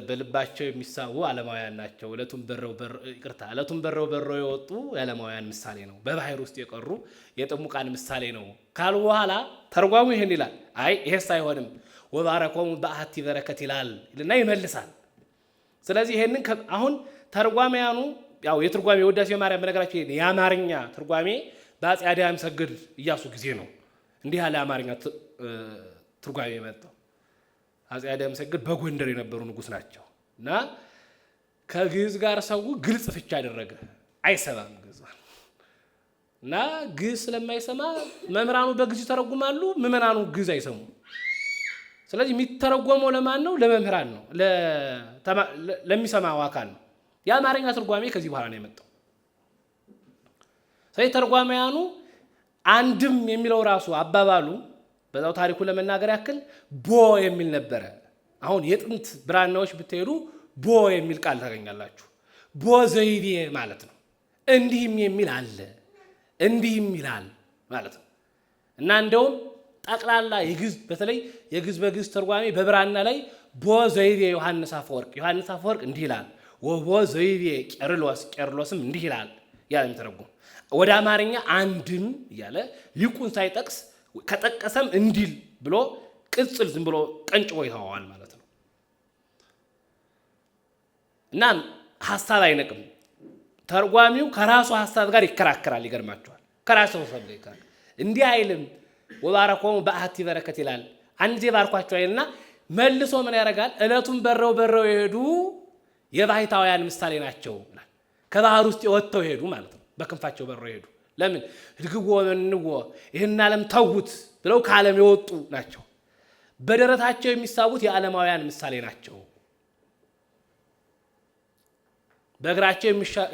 በልባቸው የሚሳቡ ዓለማውያን ናቸው። ዕለቱን በረው የወጡ የዓለማውያን ምሳሌ ነው። በባህር ውስጥ የቀሩ የጥሙቃን ምሳሌ ነው ካሉ በኋላ ተርጓሙ ይህን ይላል። አይ ይሄስ አይሆንም ወባረኮሙ በአሐቲ በረከት ይላል እና ይመልሳል። ስለዚህ ይሄንን አሁን ተርጓሚያኑ ያው የትርጓሜ ውዳሴ ማርያም በነገራችን የአማርኛ ትርጓሜ በአፄ አድያም ሰግድ ኢያሱ ጊዜ ነው እንዲህ ያለ አማርኛ ትርጓሜ የመጣው። አፄ አድያም ሰግድ በጎንደር የነበሩ ንጉስ ናቸው እና ከግዕዝ ጋር ሰው ግልጽ ፍቻ አደረገ። አይሰማም ግዕዝ እና ግዕዝ ስለማይሰማ መምህራኑ በግዕዝ ይተረጉማሉ፣ ምዕመናኑ ግዕዝ አይሰሙም። ስለዚህ የሚተረጎመው ለማን ነው? ለመምህራን ነው፣ ለሚሰማው አካል ነው። የአማርኛ ትርጓሜ ከዚህ በኋላ ነው የመጣው። ስለዚህ ተርጓሚያኑ አንድም የሚለው ራሱ አባባሉ በዛው ታሪኩ ለመናገር ያክል ቦ የሚል ነበረ። አሁን የጥንት ብራናዎች ብትሄዱ ቦ የሚል ቃል ታገኛላችሁ። ቦ ዘይቤ ማለት ነው። እንዲህም የሚል አለ፣ እንዲህም ይላል ማለት ነው። እና እንደውም ጠቅላላ የግዕዝ በተለይ የግዕዝ በግዕዝ ተርጓሜ በብራና ላይ ቦ ዘይቤ ዮሐንስ አፈወርቅ እንዲህ ይላል፣ ወቦ ዘይቤ ቄርሎስም እንዲህ ይላል ያለ የሚተረጉም ወደ አማርኛ አንድም እያለ ሊቁን ሳይጠቅስ ከጠቀሰም እንዲል ብሎ ቅጽል ዝም ብሎ ቀንጭቦ ይተዋዋል ማለት ነው። እና ሐሳብ አይነቅም። ተርጓሚው ከራሱ ሐሳብ ጋር ይከራከራል። ይገርማቸዋል። ከራሱ ሐሳብ ጋር ይከራከራል። እንዲህ አይልም ወባረኮሙ በአሐቲ በረከት ይላል። አንድ ጊዜ ባርኳቸው አይልና መልሶ ምን ያደርጋል? ዕለቱን በረው የሄዱ የባሕታውያን ምሳሌ ናቸው። ከባህር ውስጥ ወጥተው ሄዱ ማለት ነው። በክንፋቸው በረው ሄዱ። ለምን? ህድግዎ መንዎ ይህን ዓለም ተዉት ብለው ከዓለም የወጡ ናቸው። በደረታቸው የሚሳቡት የዓለማውያን ምሳሌ ናቸው። በእግራቸው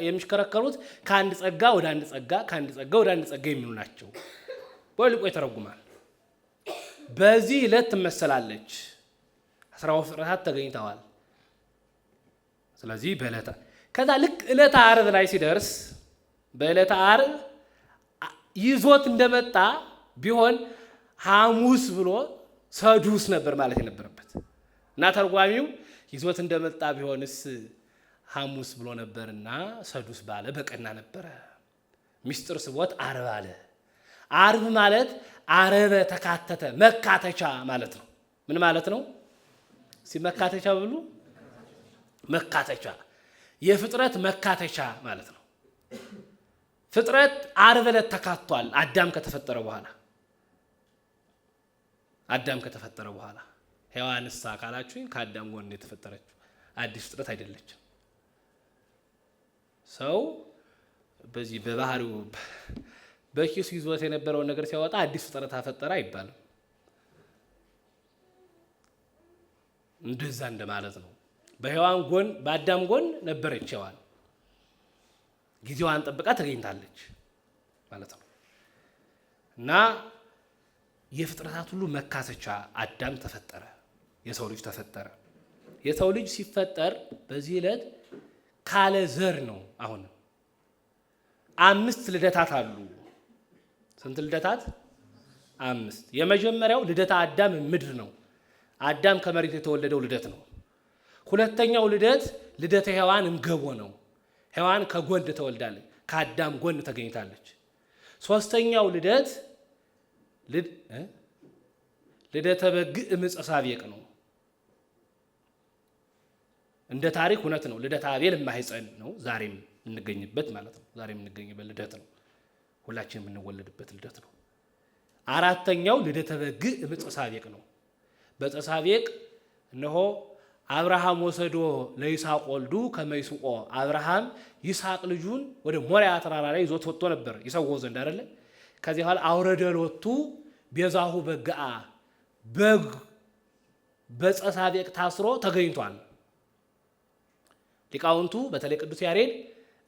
የሚሽከረከሩት ከአንድ ጸጋ ወደ አንድ ጸጋ፣ ከአንድ ጸጋ ወደ አንድ ጸጋ የሚሉ ናቸው። ወልቆ ይተረጉማል። በዚህ ዕለት ትመሰላለች። 12 ፍጥረታት ተገኝተዋል። ስለዚህ በዕለተ ከዛ ልክ ዕለተ ዓርብ ላይ ሲደርስ በዕለተ ዓርብ ይዞት እንደመጣ ቢሆን ሐሙስ ብሎ ሰዱስ ነበር ማለት የነበረበት እና ተርጓሚው ይዞት እንደመጣ ቢሆንስ ሐሙስ ብሎ ነበርና ሰዱስ ባለ በቀና ነበረ። ሚስጥር ስቦት ዓርብ አለ። ዓርብ ማለት ዓረበ ተካተተ መካተቻ ማለት ነው። ምን ማለት ነው? ሲመካተቻ ብሉ መካተቻ የፍጥረት መካተቻ ማለት ነው። ፍጥረት ዓርብ ዕለት ተካቷል። አዳም ከተፈጠረ በኋላ ሔዋንስ አካላችሁኝ ከአዳም ጎን የተፈጠረችው አዲስ ፍጥረት አይደለችም። ሰው በዚህ በባህሪው በኪሱ ይዞት የነበረውን ነገር ሲያወጣ አዲስ ፍጥረት አፈጠረ አይባልም። እንደዛ እንደማለት ነው። በሔዋን ጎን በአዳም ጎን ነበረች ሔዋን፣ ጊዜዋን ጠብቃ ተገኝታለች ማለት ነው። እና የፍጥረታት ሁሉ መካተቻ አዳም ተፈጠረ፣ የሰው ልጅ ተፈጠረ። የሰው ልጅ ሲፈጠር በዚህ ዕለት ካለ ዘር ነው። አሁን 5 ልደታት አሉ። ስንት ልደታት? 5። የመጀመሪያው ልደታ አዳም ምድር ነው። አዳም ከመሬት የተወለደው ልደት ነው። ሁለተኛው ልደት ልደተ ሔዋን እምገቦ ነው። ሔዋን ከጎን ተወልዳለች፣ ከአዳም ጎን ተገኝታለች። ሶስተኛው ልደት ልደተ በግዕ እምፀ ሳቤቅ ነው። እንደ ታሪክ እውነት ነው። ልደተ አቤል ማህፀን ነው። ዛሬም የምንገኝበት ማለት ነው። ዛሬም የምንገኝበት ልደት ነው። ሁላችንም የምንወለድበት ልደት ነው። አራተኛው ልደተ በግዕ እምፀ ሳቤቅ ነው። በፀ ሳቤቅ እነሆ አብርሃም ወሰዶ ለይስሐቅ ወልዱ ከመይስቆ አብርሃም ይስሐቅ ልጁን ወደ ሞሪያ ተራራ ላይ ይዞት ወጥቶ ነበር ይሰውው ዘንድ አይደለ። ከዚህ በኋላ አውረደ ሎቱ ቤዛሁ በግዓ በግ በፀ ሳቤቅ ታስሮ ተገኝቷል። ሊቃውንቱ በተለይ ቅዱስ ያሬድ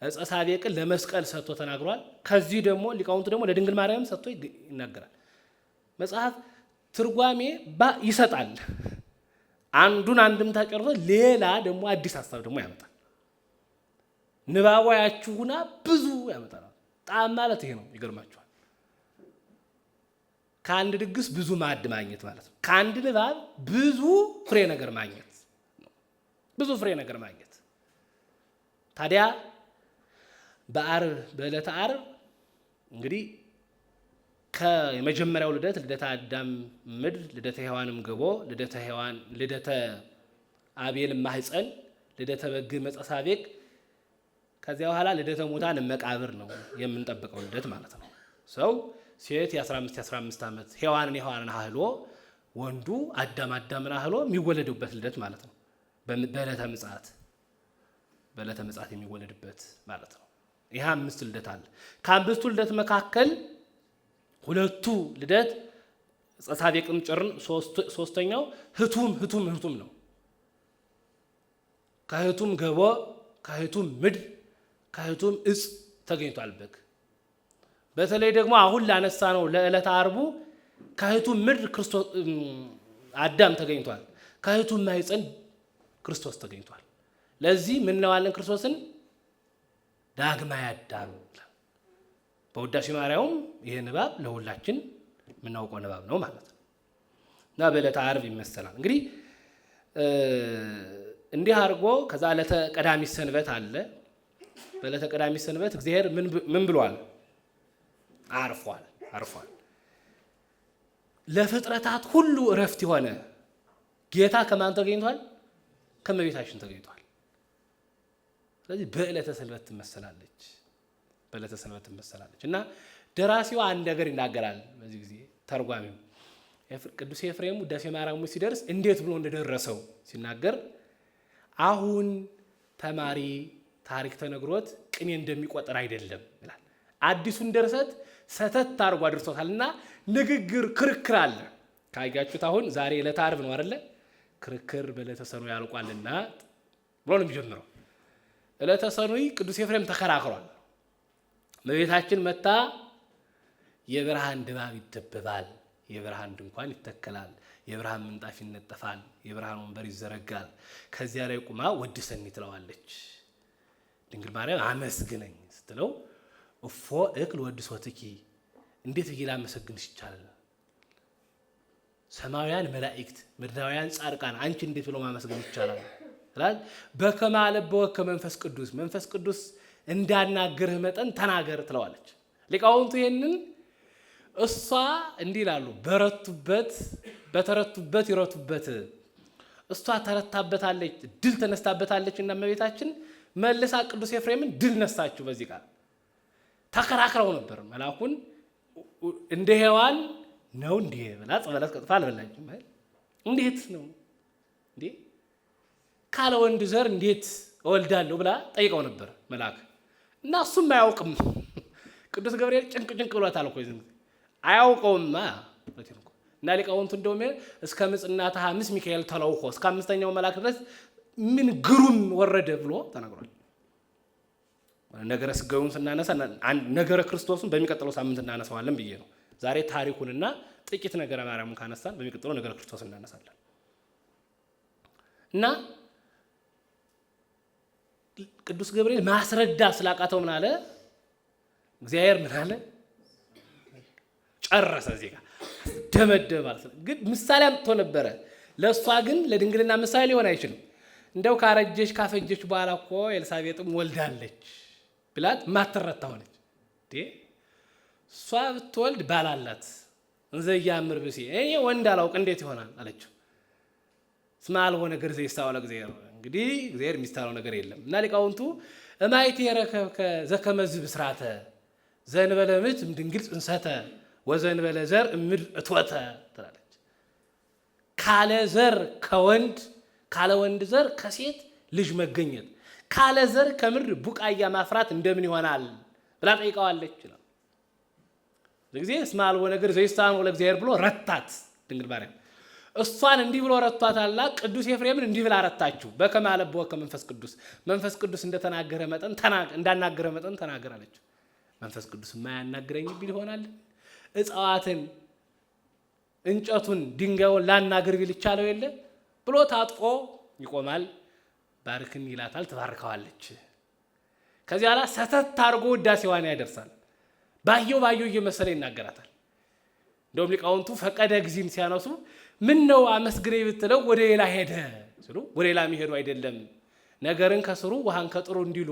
ዕፀ ሳቤቅን ለመስቀል ሰጥቶ ተናግሯል። ከዚህ ደግሞ ሊቃውንቱ ደግሞ ለድንግል ማርያም ሰጥቶ ይናገራል። መጽሐፍ ትርጓሜ ይሰጣል። አንዱን አንድምታ ጨርሶ ሌላ ደግሞ አዲስ ሐሳብ ደግሞ ያመጣል። ንባቧ ያችሁና ብዙ ያመጣል። ጣም ማለት ይሄ ነው። ይገርማችኋል። ከአንድ ድግስ ብዙ ማዕድ ማግኘት ማለት ነው። ከአንድ ንባብ ብዙ ፍሬ ነገር ማግኘት ነው። ብዙ ፍሬ ነገር ማግኘት። ታዲያ በዕለተ ዓርብ እንግዲህ ከመጀመሪያው ልደት ልደተ አዳም ምድር ልደተ ሔዋንም ገቦ ልደተ አቤል ማህፀን ልደተ በግ መጸሳቤቅ ከዚያ በኋላ ልደተ ሙታን መቃብር ነው የምንጠብቀው ልደት ማለት ነው። ሰው ሴት የ15 ዓመት ሔዋንን አህሎ ወንዱ አዳምን አህሎ የሚወለድበት ልደት ማለት ነው። በዕለተ ምጽአት የሚወለድበት ማለት ነው። ይህ 5 ልደት አለ። ከ5ቱ ልደት መካከል ሁለቱ ልደት ጸሳቤቅም ጭርን ሶስተኛው ህቱም ነው። ከህቱም ገቦ ከህቱም ምድር ከህቱም እጽ ተገኝቷል በግ። በተለይ ደግሞ አሁን ላነሳ ነው ለዕለተ ዓርቡ ከህቱም ምድር ክርስቶስ አዳም ተገኝቷል። ከህቱም ማህፀን ክርስቶስ ተገኝቷል። ለዚህ ምን እንለዋለን? ክርስቶስን ዳግማይ አዳም። በውዳሴ ማርያም ይሄ ንባብ ለሁላችን የምናውቀው ንባብ ነው ማለት ነው። እና በዕለተ ዓርብ ይመሰላል። እንግዲህ እንዲህ አድርጎ ከዛ ዕለተ ቀዳሚት ሰንበት አለ። በዕለተ ቀዳሚት ሰንበት እግዚአብሔር ምን ብሏል? አርፏል። ለፍጥረታት ሁሉ እረፍት የሆነ ጌታ ከማን ተገኝቷል? ከእመቤታችን ተገኝቷል። ስለዚህ በዕለተ ሰንበት ትመሰላለች። እና ደራሲው አንድ ነገር ይናገራል። በዚህ ጊዜ ተርጓሚው ቅዱስ ኤፍሬም ውዳሴ ማርያም ሲደርስ እንዴት ብሎ እንደደረሰው ሲናገር አሁን ተማሪ ታሪክ ተነግሮት ቅኔ እንደሚቆጠር አይደለም ይላል። አዲሱን ድርሰት ሰተት አድርጎ አድርሶታልና ንግግር ክርክር አለ። ካያችሁት አሁን ዛሬ ዕለተ ዓርብ ነው አይደለ? ክርክር በዕለተ ሰኑይ ያልቋልና ብሎ ነው የሚጀምረው። ዕለተ ሰኑይ ቅዱስ ኤፍሬም ተከራክሯል። እመቤታችን መታ የብርሃን ድባብ ይደበባል፣ የብርሃን ድንኳን ይተከላል፣ የብርሃን ምንጣፍ ይነጠፋል፣ የብርሃን ወንበር ይዘረጋል። ከዚያ ላይ ቁማ ወድሰኒ ትለዋለች። ድንግል ማርያም አመስግነኝ ስትለው እፎ እክል ወድሶትኪ እንዴት ብዬ ላመሰግንሽ ይቻላል? ሰማያውያን መላእክት ምድራውያን ጻድቃን አንቺ እንዴት ብሎ ማመስገን ይቻላል? በከመ አለበወከ መንፈስ ቅዱስ እንዳናገርህ መጠን ተናገር ትለዋለች። ሊቃውንቱ ይሄንን እሷ እንዲህ ይላሉ፣ በተረቱበት ይረቱበት። እሷ ተረታበታለች፣ ድል ተነስታበታለች እና እመቤታችን መልሳ ቅዱስ ኤፍሬምን ድል ነሳችሁ። በዚህ ቃል ተከራክረው ነበር። መልአኩን እንደ ሔዋን ነው እንዴ ብላ ጸበለት ቀጥፋ አልበላችም አይደል? እንዴት ነው እንዴ ካለ ወንድ ዘር እንዴት እወልዳለሁ ብላ ጠይቀው ነበር መልአክ። እና እሱም አያውቅም። ቅዱስ ገብርኤል ጭንቅ ብሏታል እኮ ይዘን አያውቀውማ። እና ሊቃውንቱ እንደውም እስከ ምጽናተ ሐምስ ሚካኤል ተለውኮ እስከ 5ኛው መልአክ ድረስ ምን ግሩም ወረደ ብሎ ተናግሯል። ነገረ ስጋዩን ስናነሳ ነገረ ክርስቶስን በሚቀጥለው ሳምንት እናነሳዋለን ብዬ ነው። ዛሬ ታሪኩንና ጥቂት ነገረ ማርያምን ካነሳን በሚቀጥለው ነገረ ክርስቶስን እናነሳለን። እና ቅዱስ ገብርኤል ማስረዳ ስላቃተው ምን አለ? እግዚአብሔር ምን አለ? ጨረሰ። እዚህ ጋር ደመደመ ማለት ነው። ግን ምሳሌ አምጥቶ ነበረ። ለእሷ ግን ለድንግልና ምሳሌ ሊሆን አይችልም። እንደው ካረጀች ካፈጀች በኋላ እኮ ኤልሳቤጥም ወልዳለች ብላት ማትረታ ሆነች። እሷ ብትወልድ ባላላት እንዘ ያምር ብሲ እኔ ወንድ አላውቅ እንዴት ይሆናል አለችው። ስማ አልሆነ ነገር ዘይስታወለ እግዚአብሔር እንግዲህ እግዚአብሔር የሚስታለው ነገር የለም። እና ሊቃውንቱ እማይቴ ረከብከ ዘከመዝ ብስራተ ዘንበለ ምት ድንግል ጽንሰተ ወዘንበለ ዘር እምድር እትወተ ትላለች። ካለ ዘር ከወንድ ካለ ወንድ ዘር ከሴት ልጅ መገኘት ካለ ዘር ከምድር ቡቃያ ማፍራት እንደምን ይሆናል ብላ ጠይቀዋለች ነው። ስለዚህ እስማ አልሆነ ነገር ዘይስታወለ ለእግዚአብሔር ብሎ ረታት ድንግል ማርያም። እሷን እንዲህ ብሎ ረቷታልና ቅዱስ ኤፍሬምን እንዲህ ብላ ረታችሁ። በከመ አለብወከ መንፈስ ቅዱስ እንዳናገረ መጠን ተናገር አለችው። መንፈስ ቅዱስ የማያናግረኝ ቢል ይሆናል? እጽዋትን እንጨቱን ድንጋዩን ላናገር ቢል ይቻለው የለ ብሎ ታጥቆ ይቆማል። ባርክን ይላታል፣ ትባርከዋለች። ከዚያ በኋላ ሰተት አድርጎ ውዳሴዋን ያደርሳል። ባየው እየመሰለ ይናገራታል። እንደውም ሊቃውንቱ ፈቀደ ጊዜም ሲያነሱ ምን ነው አመስግኔ ብትለው ወደ ሌላ ሄደ ሲሉ ወደ ሌላ የሚሄዱ አይደለም። ነገርን ከስሩ ውሃን ከጥሩ እንዲሉ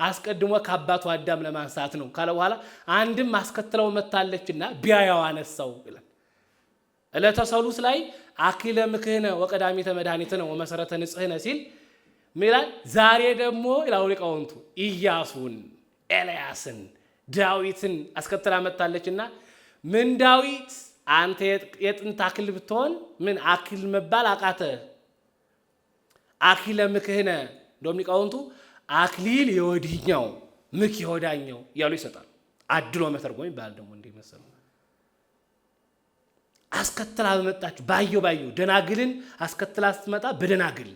አስቀድሞ ከአባቱ አዳም ለማንሳት ነው ካለ በኋላ አንድም አስከትለው መታለችና ቢያያው አነሳው ይላል። ዕለተ ሰሉስ ላይ አክሊለ ምክህነ ወቀዳሚተ መድኃኒትነ ወመሰረተ ንጽሕነ ሲል ሚላል። ዛሬ ደግሞ ይላሉ ሊቃውንቱ ኢያሱን፣ ኤልያስን፣ ዳዊትን አስከትላ መታለችና ምን ዳዊት አንተ የጥንት አክሊል ብትሆን ምን አክሊል መባል አቃተ? አክሊለ ምክህነ እንደውም ሊቃውንቱ አክሊል የወዲኛው ምክ የወዳኛው እያሉ ይሰጣል። አድሎ መተርጎም ይባላል። ደግሞ እንዲህ መሰሉ አስከትላ በመጣች ባየው ደናግልን አስከትላ ስትመጣ በደናግል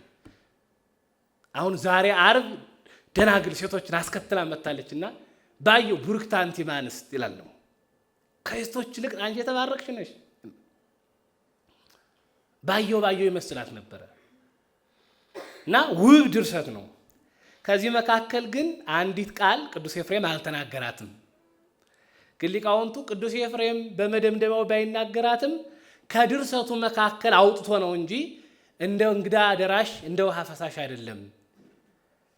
አሁን ዛሬ ዓርብ ደናግል ሴቶችን አስከትላ መጣለችና ባየው ቡርክት አንቲ እምአንስት ይላል። ነው ከሴቶች ይልቅ አንቺ የተባረክሽ ነሽ። ባየው ይመስላት ነበረ እና ውብ ድርሰት ነው። ከዚህ መካከል ግን አንዲት ቃል ቅዱስ ኤፍሬም አልተናገራትም። ግን ሊቃውንቱ ቅዱስ ኤፍሬም በመደምደሚያው ባይናገራትም ከድርሰቱ መካከል አውጥቶ ነው እንጂ እንደ እንግዳ ደራሽ እንደ ውሃ ፈሳሽ አይደለም።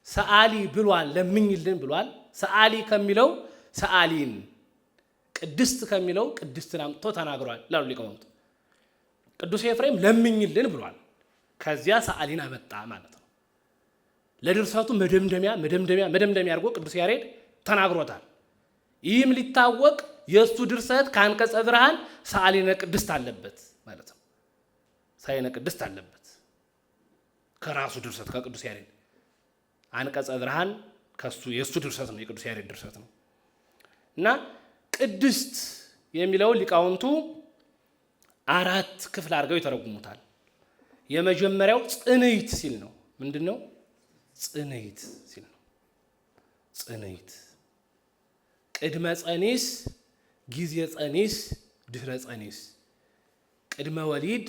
ሰዓሊ ብሏል፣ ለምኝልን ብሏል። ሰዓሊ ከሚለው ሰዓሊን፣ ቅድስት ከሚለው ቅድስትን አምጥቶ ተናግሯል ላሉ ሊቃውንቱ። ቅዱስ ኤፍሬም ለምኝልን ብሏል። ከዚያ ሰዓሊን አመጣ ማለት ነው። ለድርሰቱ መደምደሚያ አድርጎ ቅዱስ ያሬድ ተናግሮታል። ይህም ሊታወቅ የእሱ ድርሰት ከአንቀጸ ብርሃን ሰዓሊነ ቅድስት አለበት ማለት ነው። ሰዓሊነ ቅድስት አለበት ከራሱ ድርሰት ከቅዱስ ያሬድ። አንቀጸ ብርሃን ከሱ የእሱ ድርሰት ነው፣ የቅዱስ ያሬድ ድርሰት ነው። እና ቅድስት የሚለው ሊቃውንቱ 4 ክፍል አድርገው ይተረጉሙታል። የመጀመሪያው ጽንዕት ሲል ነው። ምንድን ነው ጽንዕት ሲል ነው? ጽንዕት ቅድመ ጸኒስ፣ ጊዜ ጸኒስ፣ ድህረ ጸኒስ፣ ቅድመ ወሊድ፣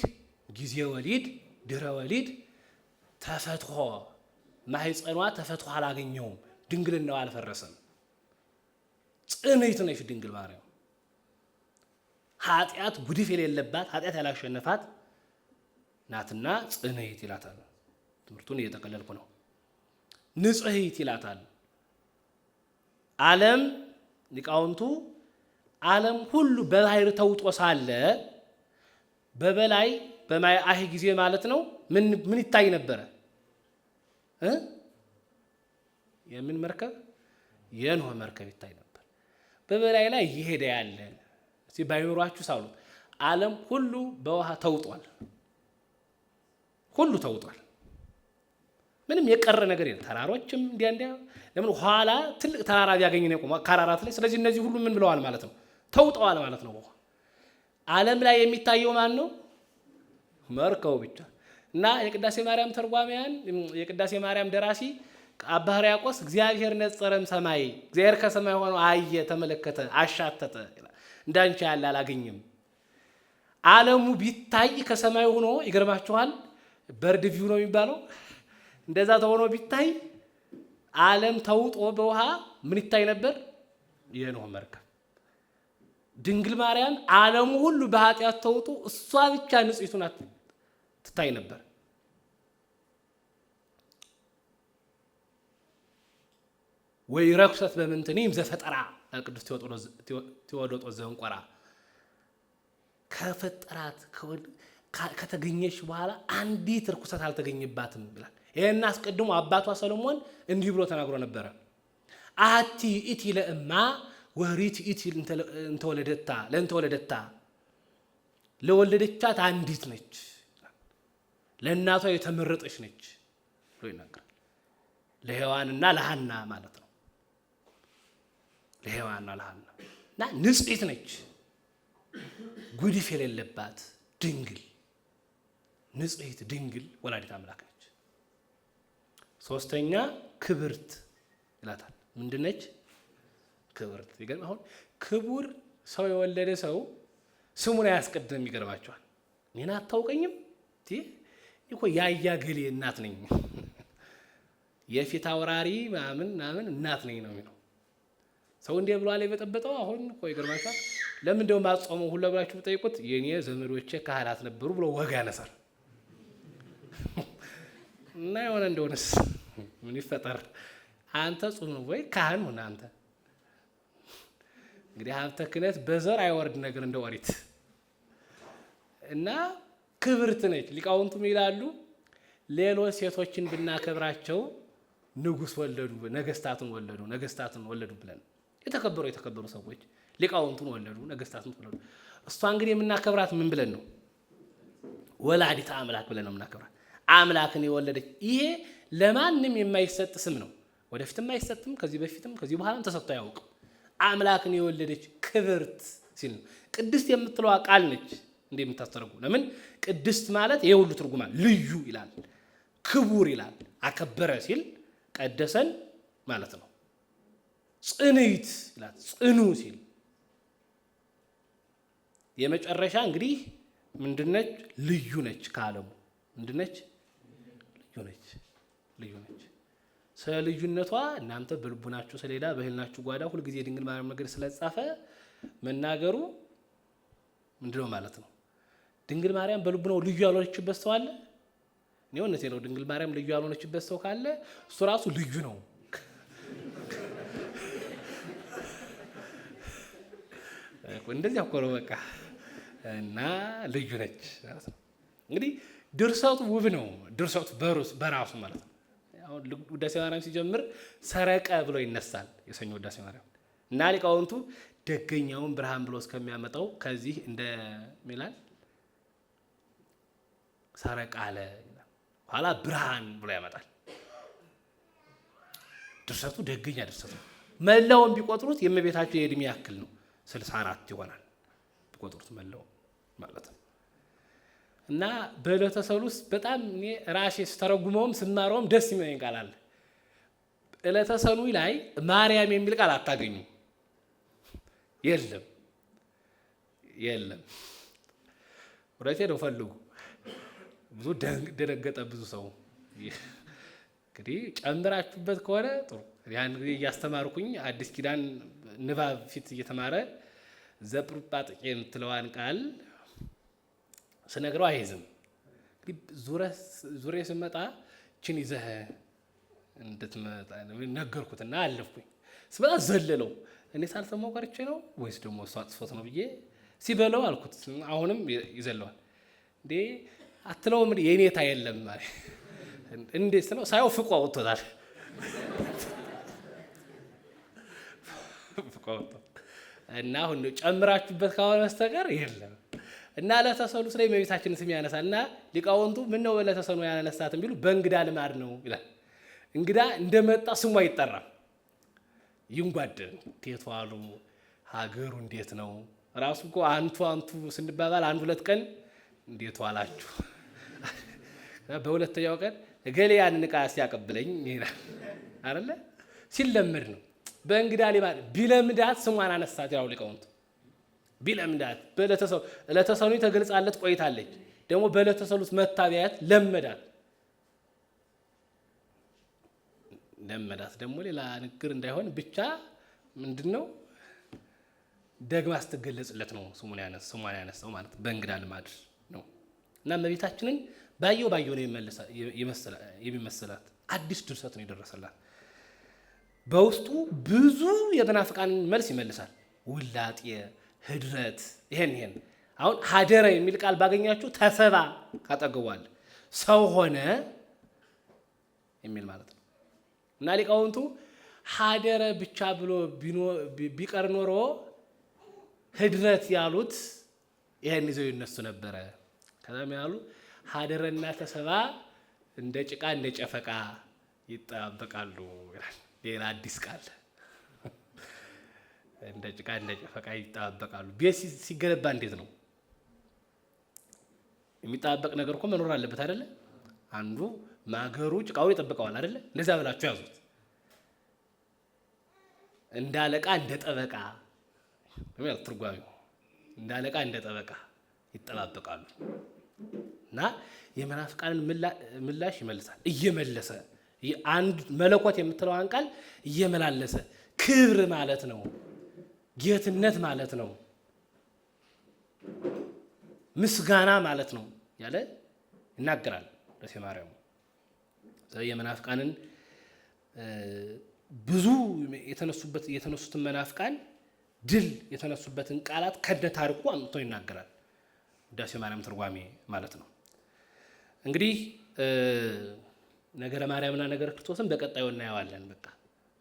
ጊዜ ወሊድ፣ ድህረ ወሊድ፣ ተፈትሖ ማህፀኗ ተፈትሖ አላገኘውም፣ ድንግልናው አልፈረሰም። ጽንዕት ነሽ ድንግል ማርያም። ኃጢአት ጉድፍ የሌለባት ኃጢአት ያላሸነፋት ናትና ጽንዕት ይላታል። ትምህርቱን እየጠቀለልኩ ነው። ንጽሕት ይላታል። ዓለም ሊቃውንቱ ዓለም ሁሉ በባህር ተውጦ ሳለ በበላይ በማይ ጊዜ ማለት ነው ምን ይታይ ነበረ? የምን መርከብ? የኖህ መርከብ ይታይ ነበር። በበላይ ላይ ይሄደ ያለ እስቲ ባይኖራችሁ ሳሉት ዓለም ሁሉ በውሃ ተውጧል። ሁሉ ተውጧል። ምንም የቀረ ነገር የለም። ተራሮችም እንዲያ ለምን ኋላ ትልቅ ተራራ ቢያገኝ ነው ቆማ ካራራት ላይ። ስለዚህ እነዚህ ሁሉ ምን ብለዋል ማለት ነው? ተውጠዋል ማለት ነው። ዓለም ላይ የሚታየው ማን ነው? መርከቡ ብቻ። እና የቅዳሴ ማርያም ተርጓሚያን የቅዳሴ ማርያም ደራሲ አባ ሕርያቆስ እግዚአብሔር ነጸረም ሰማይ፣ እግዚአብሔር ከሰማይ ሆኖ አየ፣ ተመለከተ፣ አሻተተ ይላል። እንዳንቺ ያለ አላገኘም። ዓለሙ ቢታይ ከሰማይ ሆኖ ይገርማችኋል፣ በርድ ቪው ነው የሚባለው። እንደዛ ተሆኖ ቢታይ ዓለም ተውጦ በውሃ ምን ይታይ ነበር? የኖህ መርከብ። ድንግል ማርያም ዓለሙ ሁሉ በኃጢአት ተውጦ እሷ ብቻ ንጽሕቱ ናት ትታይ ነበር። ወይ ረክሰት በምንትኒም ዘፈጠራ ቅዱስ ቴዎዶጦስ ዘእንቆራ ከፈጠራት ከተገኘች በኋላ አንዲት ርኩሰት አልተገኘባትም ይላል። ይሄን አስቀድሞ አባቷ ሰሎሞን እንዲህ ብሎ ተናግሮ ነበረ። አቲ ኢቲ ለእማ ወሪት ኢቲ ለእንተወለደታ ለወለደቻት አንዲት ነች፣ ለእናቷ የተመረጠች ነች ብሎ ይናገራል። ለሔዋንና ለሐና ማለት ነው። ለሔዋንና ለሐና እና ንጽሕት ነች፣ ጉድፍ የሌለባት ድንግል፣ ንጽሕት ድንግል ወላዲተ አምላክ ነች። ሶስተኛ ክብርት ይላታል። ምንድነች? ክብርት። ይገርም። አሁን ክቡር ሰው የወለደ ሰው ስሙን አያስቀድም። ይገርማቸዋል። እኔን አታውቀኝም እኮ ያያ ገሌ እናት ነኝ፣ የፊት አውራሪ ምናምን እናት ነኝ ነው የሚለው። ሰው እንዲህ ብሎ አለ የበጠበጠው። አሁን እኮ ይገርማቸዋል። ለምን እንደው ማጾመው ሁሉ ብላችሁ ብጠይቁት የኔ ዘመዶቼ ካህናት ነበሩ ብሎ ወግ ያነሳል። እና የሆነ እንደሆነስ ምን ይፈጠር? አንተ ጹም ነው ወይ ካህን ሆነ አንተ እንግዲህ ሀብተ ክህነት በዘር አይወርድ ነገር እንደ ኦሪት እና ክብርት ነች። ሊቃውንቱም ይላሉ ሌሎች ሴቶችን ብናከብራቸው ንጉስ ወለዱ፣ ነገስታትን ወለዱ ብለን የተከበሩ ሰዎች ሊቃውንቱን ወለዱ፣ ነገስታቱን ወለዱ። እሷ እንግዲህ የምናከብራት ምን ብለን ነው? ወላዲተ አምላክ ብለን ነው የምናከብራት። አምላክን የወለደች። ይሄ ለማንም የማይሰጥ ስም ነው። ወደፊትም አይሰጥም፣ ከዚህ በፊትም ከዚህ በኋላም ተሰጥቶ አያውቅም። አምላክን የወለደች ክብርት ሲል ነው። ቅድስት የምትለዋ ቃል ነች እንዴ የምታስተረጉ። ለምን ቅድስት ማለት ይሄ ሁሉ ትርጉማ ልዩ ይላል፣ ክቡር ይላል። አከበረ ሲል ቀደሰን ማለት ነው። ጽንዕት ይላል፣ ጽኑ ሲል የመጨረሻ እንግዲህ ምንድነች? ልዩ ነች። ከዓለሙ ምንድነች? ልዩ ነች። ስለ ልዩነቷ እናንተ በልቡናችሁ ሰሌዳ በህልናችሁ ጓዳ ሁልጊዜ ድንግል ማርያም ነገር ስለተጻፈ መናገሩ ምንድነው ማለት ነው? ድንግል ማርያም በልቡናው ልዩ ያልሆነችበት ሰው አለ? እኔ እውነቴ ነው። ድንግል ማርያም ልዩ ያልሆነችበት ሰው ካለ እሱ ራሱ ልዩ ነው። እንደዚህ እኮ ነው በቃ። እና ልዩ ነች ማለት ነው። እንግዲህ ድርሰቱ ውብ ነው። ድርሰቱ በራሱ ማለት ነው። አሁን ውዳሴ ማርያም ሲጀምር ሰረቀ ብሎ ይነሳል። የሰኞ ውዳሴ ማርያም እና ሊቃውንቱ ደገኛውን ብርሃን ብሎ እስከሚያመጣው ከዚህ እንደሚላል ሰረቀ አለ ይላል። ኋላ ብርሃን ብሎ ያመጣል። ድርሰቱ ደገኛ ድርሰቱ ነው። መላውን ቢቆጥሩት የእመቤታቸው የእድሜ ያክል ነው። 64 ይሆናል ቢቆጥሩት መላው ማለት ነው። እና በዕለተ ሰሉስ በጣም እኔ ራሴ ስተረጉመውም ስማረውም ደስ የሚለኝ ቃል አለ። ዕለተ ሰሉስ ላይ ማርያም የሚል ቃል አታገኙ። የለም። ወራቴ ነው ፈልጉ። ብዙ ደነገጠ ብዙ ሰው። እንግዲህ ጨምራችሁበት ከሆነ ጥሩ። ያን ጊዜ እያስተማርኩኝ አዲስ ኪዳን ንባብ ፊት እየተማረ ዘጵሩጳጥቄ የምትለዋን ቃል ስነግረው አይዝም። እንግዲህ ዙሬ ስመጣ ችን ይዘህ እንድትመጣ ነገርኩትና አለፍኩኝ። ስመጣ ዘለለው። እኔ ሳልሰማው ቀርቼ ነው ወይስ ደግሞ እሱ አጥፎት ነው ብዬ ሲበለው አልኩት። አሁንም ይዘለዋል። እንዴ አትለውም እንዴ የኔታ የለም ማለት እንዴት ነው? ሳይው ፍቆ ወጥቷል። ፍቆ ወጥቷል። እና አሁን ጨምራችሁበት ካወለ በስተቀር የለም። እና ዕለተ ሰሉስ ላይ እመቤታችንን ስም ያነሳል። እና ሊቃውንቱ ምን ነው ዕለተ ሰሉስ ያነሳትን ቢሉ በእንግዳ ልማድ ነው ይላል። እንግዳ እንደመጣ ስሙ አይጠራም። ይንጓደን እንዴት ዋሉ፣ ሀገሩ እንዴት ነው? ራሱ እኮ አንቱ ስንባባል አንድ ሁለት ቀን እንዴት ዋላችሁ፣ በሁለተኛው ቀን እገሌ ያንን ዕቃ ሲያቀብለኝ ይላል አይደለ? ሲለምድ ነው። በእንግዳ ልማድ ቢለምዳት ስሟን አነሳት ያው ሊቃውንቱ ቢለምዳት ዕለተ ሰሉስ ተገልጻለት ቆይታለች። ደግሞ በዕለተ ሰሉስ መታቢያት ለመዳት ደግሞ ሌላ ንግር እንዳይሆን ብቻ ምንድነው ደግማ ስትገለጽለት ነው ስሟን ያነሳው ማለት በእንግዳ ልማድ ነው። እና እመቤታችንን ባየው ነው የሚመስላት አዲስ ድርሰት ነው የደረሰላት። በውስጡ ብዙ የመናፍቃን መልስ ይመልሳል። ውላጤ፣ ህድረት ይሄን አሁን ሀደረ የሚል ቃል ባገኛችሁ ተሰባ ካጠገቧል ሰው ሆነ የሚል ማለት ነው። እና ሊቃውንቱ ሀደረ ብቻ ብሎ ቢቀር ኖሮ ህድረት ያሉት ይሄን ይዘው ይነሱ ነበረ። ከዛም ያሉ ሀደረና ተሰባ እንደ ጭቃ እንደ ጨፈቃ ይጣበቃሉ ይላል። ሌላ አዲስ ቃል እንደ ጭቃ እንደ ጨፈቃ ይጣበቃሉ። ቤት ሲገነባ እንዴት ነው የሚጣበቅ? ነገር እኮ መኖር አለበት አይደለ? አንዱ ማገሩ ጭቃውን ይጠብቀዋል አይደለ? እንደዛ ብላችሁ ያዙት። እንደ አለቃ እንደ ጠበቃ ማለት ትርጓሜው እንደ አለቃ እንደ ጠበቃ ይጠባበቃሉ። እና የመናፍቃንን ምላሽ ይመልሳል። እየመለሰ አንድ መለኮት የምትለዋን ቃል እየመላለሰ ክብር ማለት ነው፣ ጌትነት ማለት ነው፣ ምስጋና ማለት ነው ያለ ይናገራል። ደሴ ማርያም የመናፍቃንን ብዙ የተነሱትን መናፍቃን ድል የተነሱበትን ቃላት ከነ ታሪኩ አምጥቶ ይናገራል። ውዳሴ ማርያም ትርጓሜ ማለት ነው። እንግዲህ ነገረ ማርያምና ነገረ ክርስቶስን በቀጣዩ እናየዋለን። በቃ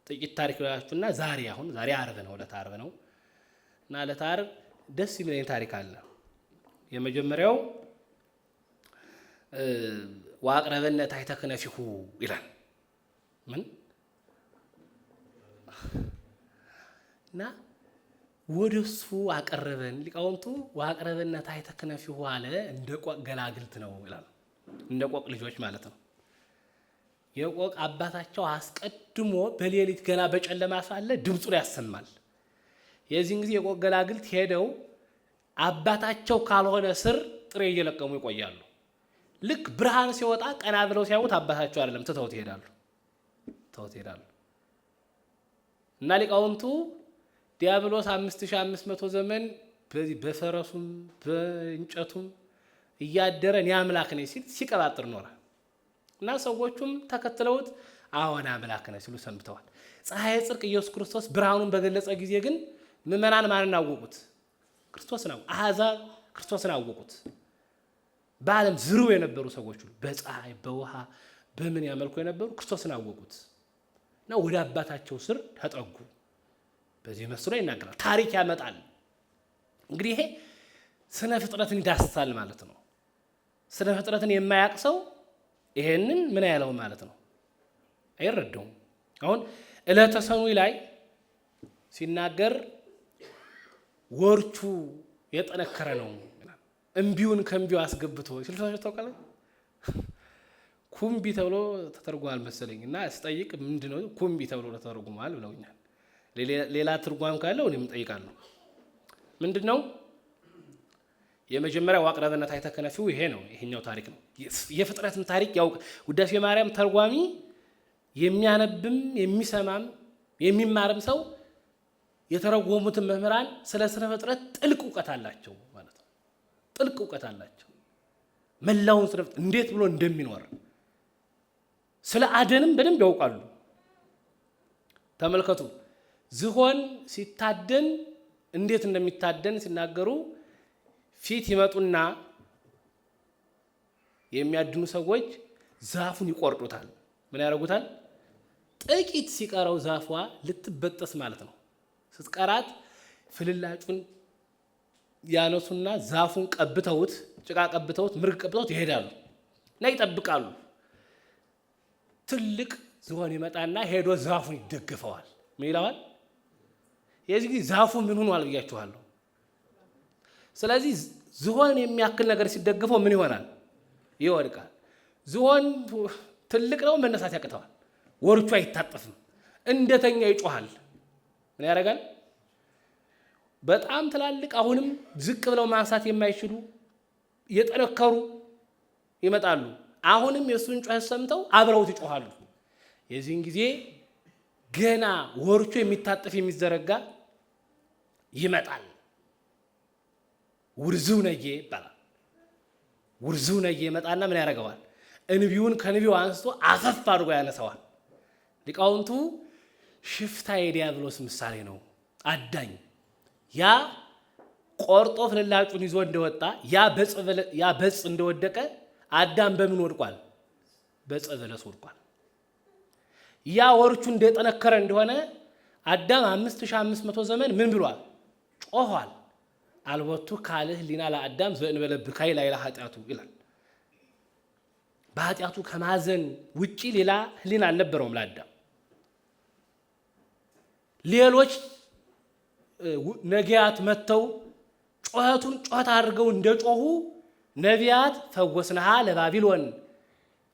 ጥቂት ታሪክ ያላችሁና ዛሬ ዓርብ ነው፣ ዕለተ ዓርብ ነው እና ዕለተ ዓርብ ደስ የሚለኝ ታሪክ አለ። የመጀመሪያው ወአቅረበነ ታሕተ ክነፊሁ ይላል። ምን እና ወደሱ አቀረበን ሊቃውንቱ ወአቅረበነ ታሕተ ክነፊሁ አለ። እንደ ቆቅ ገላግልት ነው ይላል። እንደ ቆቅ ልጆች ማለት ነው። የቆቅ አባታቸው አስቀድሞ በሌሊት ገና በጨለማ ሳለ ድምፁን ያሰማል። የዚህን ጊዜ የቆቅ ገላግልት ሄደው አባታቸው ካልሆነ ስር ጥሬ እየለቀሙ ይቆያሉ። ልክ ብርሃን ሲወጣ ቀና ብለው ሲያዩት አባታቸው አይደለም፣ ትተውት ይሄዳሉ። እና ሊቃውንቱ ዲያብሎስ 5500 ዘመን በዚህ በፈረሱም በእንጨቱም እያደረ እኔ አምላክ ነኝ ሲል ሲቀባጥር ኖረ እና ሰዎቹም ተከትለውት አዎን አምላክ ነኝ ሲሉ ሰንብተዋል። ፀሐይ ጽድቅ ኢየሱስ ክርስቶስ ብርሃኑን በገለጸ ጊዜ ግን ምእመናን ማንን አወቁት? ክርስቶስን አወቁት። አሕዛብ ክርስቶስን አወቁት። በዓለም ዝርው የነበሩ ሰዎች ሁሉ በፀሐይ በውሃ በምን ያመልኩ የነበሩ ክርስቶስን አወቁት እና ወደ አባታቸው ስር ተጠጉ። በዚህ መስሎ ይናገራል። ታሪክ ያመጣል። እንግዲህ ይሄ ስነ ፍጥረትን ይዳስሳል ማለት ነው። ስነ ፍጥረትን የማያውቅ ሰው ይሄንን ምን ያለው ማለት ነው አይረዳውም። አሁን ዕለተ ሰኑይ ላይ ሲናገር ወርቹ የጠነከረ ነው። እምቢውን ከእምቢው አስገብቶ ሲልፋሽ ታውቃለ። ኩምቢ ተብሎ ተተርጓል መሰለኝ እና ስጠይቅ ምንድነው ኩምቢ ተብሎ ተተርጉሟል ብለውኛል። ሌላ ትርጓም ካለው እኔም ጠይቃለሁ። ምንድነው የመጀመሪያው ወአቅረበነ ታሕተ ክነፊሁ ይሄ ነው። ይሄኛው ታሪክ ነው። የፍጥረትን ታሪክ ያውቅ ውዳሴ ማርያም ተርጓሚ የሚያነብም የሚሰማም የሚማርም ሰው የተረጎሙትን መምህራን ስለ ስነ ፍጥረት ጥልቅ እውቀት አላቸው ማለት ነው። ጥልቅ እውቀት አላቸው። መላውን ስነ ፍጥረት እንዴት ብሎ እንደሚኖር ስለ አደንም በደንብ ያውቃሉ። ተመልከቱ። ዝሆን ሲታደን እንዴት እንደሚታደን ሲናገሩ ፊት ይመጡና የሚያድኑ ሰዎች ዛፉን ይቆርጡታል። ምን ያደርጉታል? ጥቂት ሲቀረው ዛፏ ልትበጠስ ማለት ነው። ስትቀራት ፍልላጩን ያነሱና ዛፉን ቀብተውት ጭቃ ቀብተውት ምርግ ቀብተውት ይሄዳሉ እና ይጠብቃሉ። ትልቅ ዝሆን ይመጣና ሄዶ ዛፉን ይደግፈዋል። ምን ይለዋል? የዚህ ጊዜ ዛፉ ምን ሆኗል ብያችኋለሁ። ስለዚህ ዝሆን የሚያክል ነገር ሲደግፈው ምን ይሆናል? ይወድቃል። ዝሆን ትልቅ ነው፣ መነሳት ያቅተዋል። ወርቹ አይታጠፍም፣ እንደተኛ ይጮሃል። ምን ያደርጋል? በጣም ትላልቅ አሁንም ዝቅ ብለው ማንሳት የማይችሉ የጠነከሩ ይመጣሉ። አሁንም የእሱን ጩኸት ሰምተው አብረውት ይጮሃሉ። የዚህን ጊዜ ገና ወርቹ የሚታጠፍ የሚዘረጋ ይመጣል። ውርዝው ነዬ ይባላል። ውርዝው ነዬ ይመጣና ምን ያደርገዋል? እንቢውን ከንቢው አንስቶ አፈፍ አድርጎ ያነሳዋል። ሊቃውንቱ ሽፍታ የዲያብሎስ ምሳሌ ነው። አዳኝ ያ ቆርጦ ፍልላጩን ይዞ እንደወጣ ያ በጽ እንደወደቀ አዳም በምን ወድቋል? በዕፀ በለስ ወድቋል። ያ ወርቹ እንደጠነከረ እንደሆነ አዳም 5500 ዘመን ምን ብሏል? ጮኋል። አልቦቱ ካልህ ሊና ለአዳም ዘእንበለ ብካይ ላይላ ኃጢአቱ ይላል። በኃጢአቱ ከማዘን ውጪ ሌላ ህሊና አልነበረውም ለአዳም። ሌሎች ነቢያት መጥተው ጮኸቱን ጮኸት አድርገው እንደጮሁ ነቢያት ፈወስንሃ ለባቢሎን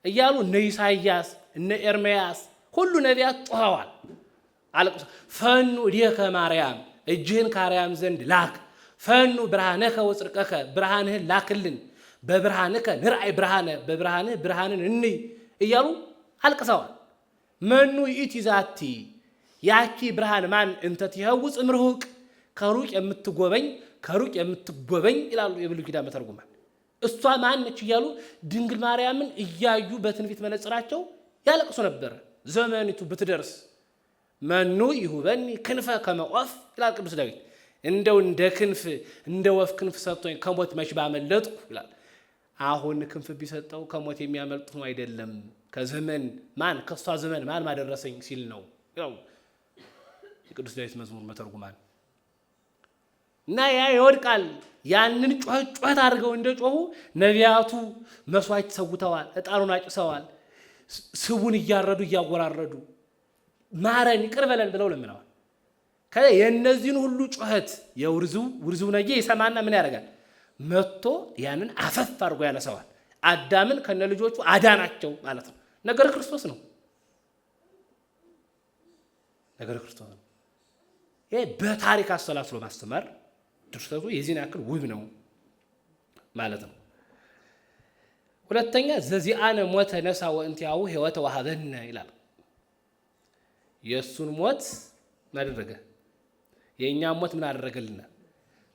እያሉ እነ ኢሳይያስ እነ ኤርምያስ ሁሉ ነቢያት ጮኸዋል። አለቅሶ ፈኑ እዴከ ማርያም እጅህን ከአርያም ዘንድ ላክ፣ ፈኑ ብርሃነከ ወጽድቀከ ብርሃንህን ላክልን፣ በብርሃንከ ንርአይ ብርሃነ በብርሃንህ ብርሃንን እንይ እያሉ አልቅሰዋል። መኑ ይእቲ ዛቲ ያቺ ብርሃን ማን እንተ ትሄውፅ እምርሁቅ ከሩቅ የምትጎበኝ ይላሉ የብሉይ ኪዳን መተርጉማን። እሷ ማን ነች እያሉ ድንግል ማርያምን እያዩ በትንቢት መነጽራቸው ያለቅሱ ነበር። ዘመኒቱ ብትደርስ መኑ ይሁበኒ ክንፈ ከመ ወፍ ይላል ቅዱስ ዳዊት። እንደው እንደ ክንፍ እንደ ወፍ ክንፍ ሰጥቶኝ ከሞት መች ባመለጥኩ ይላል። አሁን ክንፍ ቢሰጠው ከሞት የሚያመልጥ ነው አይደለም። ከዘመን ማን ከሷ ዘመን ማን ማደረሰኝ ሲል ነው ያው የቅዱስ ዳዊት መዝሙር መተርጉማን እና ያ ይወድቃል። ያንን ጩኸት አድርገው እንደጮሁ ነቢያቱ መስዋዕት ሰውተዋል፣ ዕጣኑን አጭሰዋል፣ ስቡን እያረዱ እያወራረዱ ማረን ይቅር በለን ብለው ለምነዋል። የእነዚህን ሁሉ ጩኸት የውርዙ ነጌ ይሰማና ምን ያደርጋል? መጥቶ ያንን አፈፍ አድርጎ ያነሳዋል። አዳምን ከነ ልጆቹ አዳናቸው ማለት ነው። ነገረ ክርስቶስ ነው። ነገረ ክርስቶስ ነው። ይሄ በታሪክ አሰላስሎ ማስተማር ድርሰቱ የዚህን ያክል ውብ ነው ማለት ነው። ሁለተኛ ዘዚአነ ሞተ ነሳ ወእንቲአሁ ሕይወተ ወሀበነ ይላል። የእሱን ሞት ምን አደረገ? የእኛን ሞት ምን አደረገልና?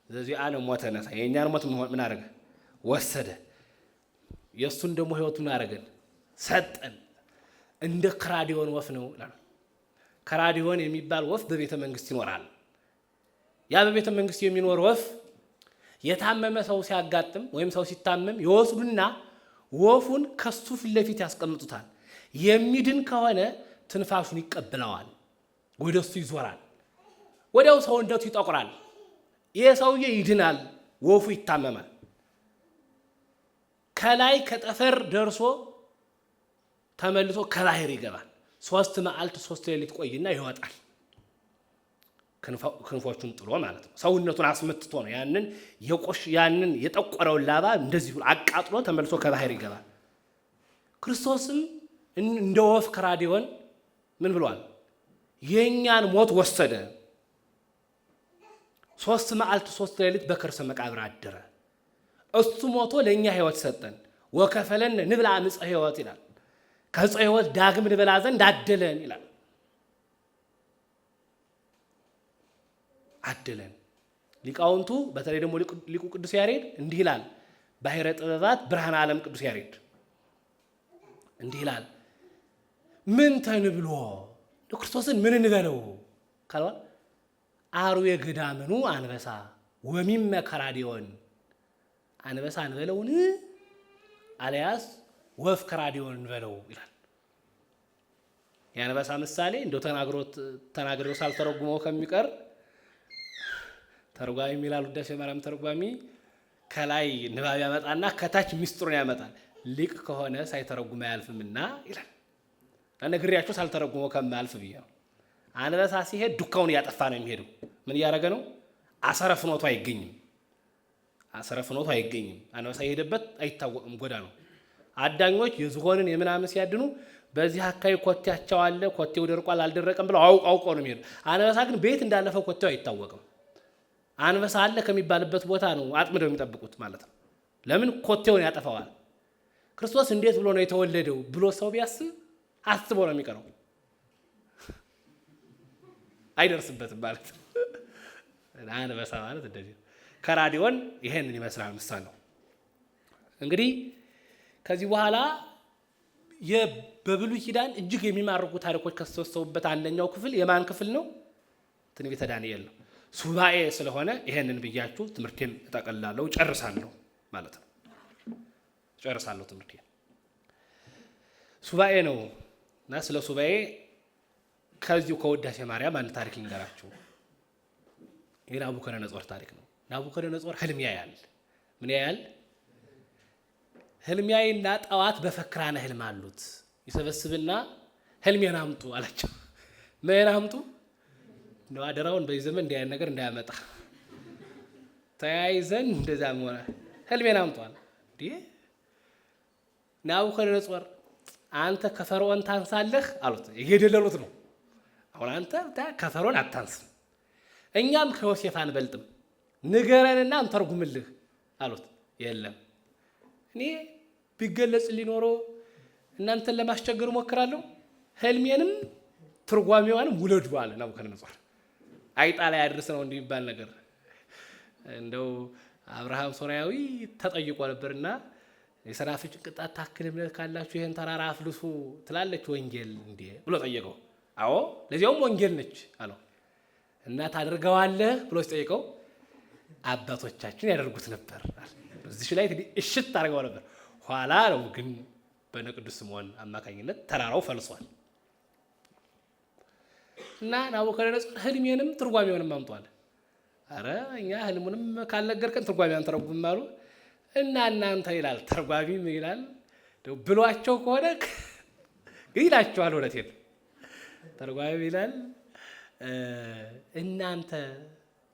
ዘዚአነ ሞተ ነሳ፣ የእኛን ሞት ምን አደረገ? ወሰደ። የእሱን ደግሞ ሕይወቱ ምን አደረገን? ሰጠን። እንደ ከራዲዮን ወፍ ነው ይላል። ከራዲዮን የሚባል ወፍ በቤተ መንግስት ይኖራል። ያ በቤተ መንግስት የሚኖር ወፍ የታመመ ሰው ሲያጋጥም ወይም ሰው ሲታመም ይወስዱና ወፉን ከሱ ፊት ለፊት ያስቀምጡታል። የሚድን ከሆነ ትንፋሹን ይቀበለዋል፣ ወደሱ ይዞራል። ወዲያው ሰውነቱ ይጠቁራል። ይሄ ሰውዬ ይድናል፣ ወፉ ይታመማል። ከላይ ከጠፈር ደርሶ ተመልሶ ከባህር ይገባል። 3 መዓልት 3 ሌሊት ቆይና ይወጣል። ክንፎቹን ጥሎ ማለት ነው። ሰውነቱን አስመትቶ ነው ያንን የጠቆረውን ላባ እንደዚህ አቃጥሎ ተመልሶ ከባህር ይገባል። ክርስቶስም እንደ ወፍ ከራዲዮን ምን ብሏል? የኛን ሞት ወሰደ። 3 መዓልት 3 ሌሊት በከርሰ መቃብር አደረ። እሱ ሞቶ ለኛ ሕይወት ሰጠን። ወከፈለን ንብላ ምጽ ሕይወት ይላል። ከጽ ሕይወት ዳግም ንበላ ዘንድ አደለን ይላል። አደለን። ሊቃውንቱ በተለይ ደግሞ ሊቁ ቅዱስ ያሬድ እንዲህ ይላል። ባሕረ ጥበባት ብርሃነ ዓለም ቅዱስ ያሬድ እንዲህ ይላል። ምን ተንብሎ ክርስቶስን ምን እንበለው ካልዋል አርዌ ገዳምኑ አንበሳ ወሚመ ከራዲዮን አንበሳ እንበለውን አልያስ ወፍ ከራዲዮን እንበለው ይላል። የአንበሳ ምሳሌ እንደው ተናግሮት ሳልተረጉመው ከሚቀር ተርጓሚ ይላል። ውዳሴ ማርያም ተርጓሚ ከላይ ንባብ ያመጣና ከታች ሚስጥሩን ያመጣል። ሊቅ ከሆነ ሳይተረጉም አያልፍምና ይላል። ነግሬያችሁ ሳልተረጉመው ከማያልፍ ብዬ ነው። አንበሳ ሲሄድ ዱካውን እያጠፋ ነው የሚሄደው። ምን እያደረገ ነው? አሰረ ፍኖቱ አይገኝም። አንበሳ የሄደበት አይታወቅም። ጎዳ ነው። አዳኞች የዝሆንን የምናምን ሲያድኑ በዚህ አካባቢ ኮቴያቸው አለ፣ ኮቴው ደርቋል አልደረቀም ብለው አውቀው ነው የሚሄዱ። አንበሳ ግን ቤት እንዳለፈው ኮቴው አይታወቅም። አንበሳ አለ ከሚባልበት ቦታ ነው አጥምደው የሚጠብቁት ማለት ነው። ለምን? ኮቴውን ያጠፋዋል። ክርስቶስ እንዴት ብሎ ነው የተወለደው ብሎ ሰው ቢያስብ አስቦ ነው የሚቀረው፣ አይደርስበትም ማለት ነው። አንበሳ ማለት እንደዚህ ከራዲዮን ይሄንን ይመስላል ምሳሌ ነው። እንግዲህ ከዚህ በኋላ በብሉይ ኪዳን እጅግ የሚማርኩ ታሪኮች ከተሰበሰቡበት አንደኛው ክፍል የማን ክፍል ነው? ትንቢተ ዳንኤል ነው። ሱባኤ ስለሆነ ይሄንን ብያችሁ ትምህርቴን እጠቀልላለሁ፣ ጨርሳለሁ ማለት ነው። ጨርሳለሁ ትምህርቴን። ሱባኤ ነው እና ስለ ሱባኤ ከዚሁ ከውዳሴ ማርያም አንድ ታሪክ ልንገራችሁ። የናቡከደነጾር ታሪክ ነው። ናቡከደነጾር ህልም ያያል። ምን ያያል? ህልም ያይና ጠዋት በፈክራነ ህልም አሉት ይሰበስብና ህልሜን አምጡ አላቸው። ምን አምጡ ነው? አደራውን በዚህ ዘመን እንዲህ አይነት ነገር እንዳያመጣ ተያይዘን እንደዛ ሆነ። ህልሜን አምጧል። እንዴ ናቡከደነጾር አንተ ከፈርዖን ታንሳለህ አሉት። እየደለሉት ነው። አሁን አንተ ከፈርዖን አታንስም፣ እኛም ከዮሴፍ አንበልጥም፣ ንገረንና እንተርጉምልህ አሉት። የለም እኔ ቢገለጽ ሊኖሮ እናንተን ለማስቸገር ሞክራለሁ፣ ህልሜንም ትርጓሜዋንም ውለዱ አለ ናቡከደነጾር። አይጣ ላይ አድርስ ነው እንደሚባል ነገር። እንደው አብርሃም ሶርያዊ ተጠይቆ ነበርና የሰናፍጭ ቅጣት ታክል እምነት ካላችሁ ይሄን ተራራ አፍልሱ ትላለች ወንጌል እንዴ ብሎ ጠየቀው። አዎ ለዚያውም ወንጌል ነች አለው። እና ታደርገዋለህ ብሎ ሲጠይቀው አባቶቻችን ያደርጉት ነበር። እዚህ ላይ እንግዲህ እሽት ታደርገው ነበር። ኋላ ነው ግን በቅዱስ ስምዖን አማካኝነት ተራራው ፈልሷል። እና ናቡከደነፆር ህልሜንም ትርጓሜውንም አምጧል። አረ እኛ ህልሙንም ካልነገርከን ትርጓሜውን አንተረጉምም አሉ። እና እናንተ ይላል ተርጓሚም ይላል ብሏቸው ከሆነ ይላቸዋል። እውነቴን ተርጓሚ ይላል እናንተ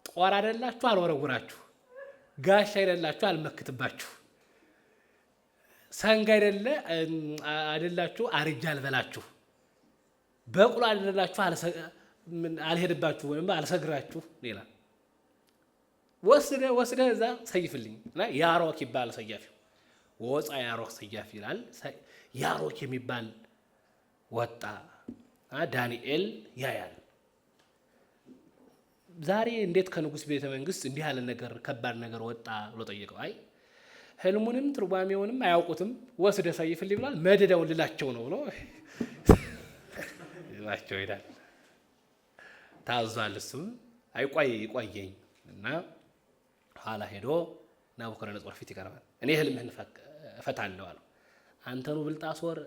ጦር አይደላችሁ አልወረውራችሁ፣ ጋሻ አይደላችሁ አልመክትባችሁ፣ ሰንጋ አይደላችሁ አርጃ አልበላችሁ፣ በቅሎ አይደላችሁ አልሄድባችሁ ወይም አልሰግራችሁ ይላል። ወስደ እዛ ሰይፍልኝ እና ያሮክ ይባል ሰያፊው ወፃ ያሮክ ሰያፊ ይላል። ያሮክ የሚባል ወጣ። ዳንኤል ያያል። ዛሬ እንዴት ከንጉስ ቤተ መንግስት እንዲህ ያለ ነገር ከባድ ነገር ወጣ ብሎ ጠየቀው። አይ ህልሙንም ትርጓሜውንም አያውቁትም፣ ወስደ ሰይፍልኝ ብሏል፣ መደዳውን ልላቸው ነው ብሎ ይላቸው ይላል። ታዟል። እሱም አይቆየኝ እና ኋላ ሄዶ ናቡከደነፆር ፊት ይቀርባል። እኔ ህልምህን እፈታለሁ አለው። አንተኑ ብልጣሶር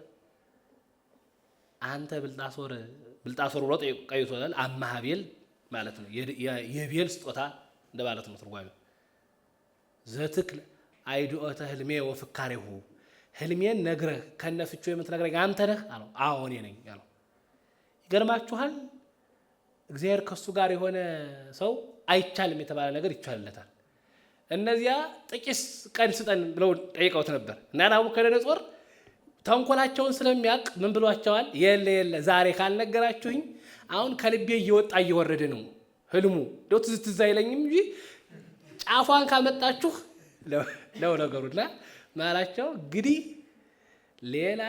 ብሎ ቀይሶታል። አማሃቤል ማለት ነው። የቤል ስጦታ እንደማለት ነው ትርጓሜው። ዘትክል አይድኦተ ህልሜ ወፍካሬሁ ህልሜን ነግረህ ከነፍቹ የምትነግረኝ አንተ ነህ አለው። አዎ እኔ ነኝ አለው። ይገርማችኋል። እግዚአብሔር ከሱ ጋር የሆነ ሰው አይቻልም የተባለ ነገር ይቻልለታል። እነዚያ ጥቂት ቀን ስጠን ብለው ጠይቀውት ነበር እና ናቡከደነፆር ተንኮላቸውን ስለሚያውቅ ምን ብሏቸዋል? የለ ዛሬ ካልነገራችሁኝ አሁን ከልቤ እየወጣ እየወረደ ነው ህልሙ። እንደው ትዝ አይለኝም እንጂ ጫፏን ካመጣችሁ ነው ነገሩና ማላቸው። እንግዲህ ሌላ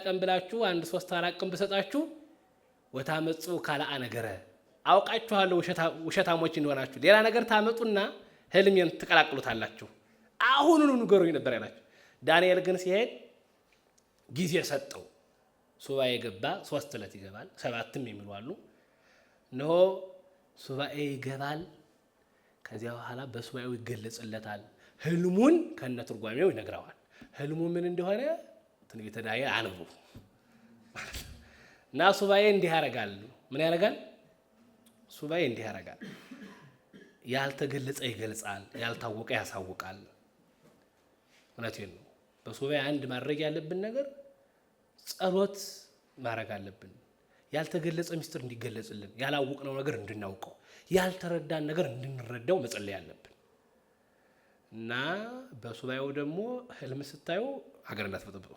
ቀን ብላችሁ 1-3-4 ቀን ብሰጣችሁ ወታመጹ ካልአ ነገረ አውቃችኋለሁ ውሸታሞች እንደሆናችሁ። ሌላ ነገር ታመጡና ህልሜን ትቀላቅሉታላችሁ። አሁኑኑ ንገሩኝ ነበር ያላችሁ። ዳንኤል ግን ሲሄድ ጊዜ ሰጠው። ሱባኤ ገባ። 3 ዕለት ይገባል፣ 7ም የሚሉ አሉ። እነሆ ሱባኤ ይገባል። ከዚያ በኋላ በሱባኤው ይገለጽለታል። ህልሙን ከነ ትርጓሜው ይነግረዋል። ህልሙ ምን እንደሆነ ትንቢተ ዳንኤል አንብቡ እና ሱባኤ እንዲህ ያደርጋል። ምን ያደርጋል? ሱባኤ እንዲህ ያደርጋል። ያልተገለጸ ይገልጻል፣ ያልታወቀ ያሳውቃል። እውነቴን ነው። በሱባኤ አንድ ማድረግ ያለብን ነገር ጸሎት ማድረግ አለብን። ያልተገለጸ ምስጢር እንዲገለጽልን፣ ያላወቅነው ነገር እንድናውቀው፣ ያልተረዳን ነገር እንድንረዳው መጸለይ አለብን እና በሱባኤው ደግሞ ህልም ስታዩ ሀገር እንዳትበጠብጡ።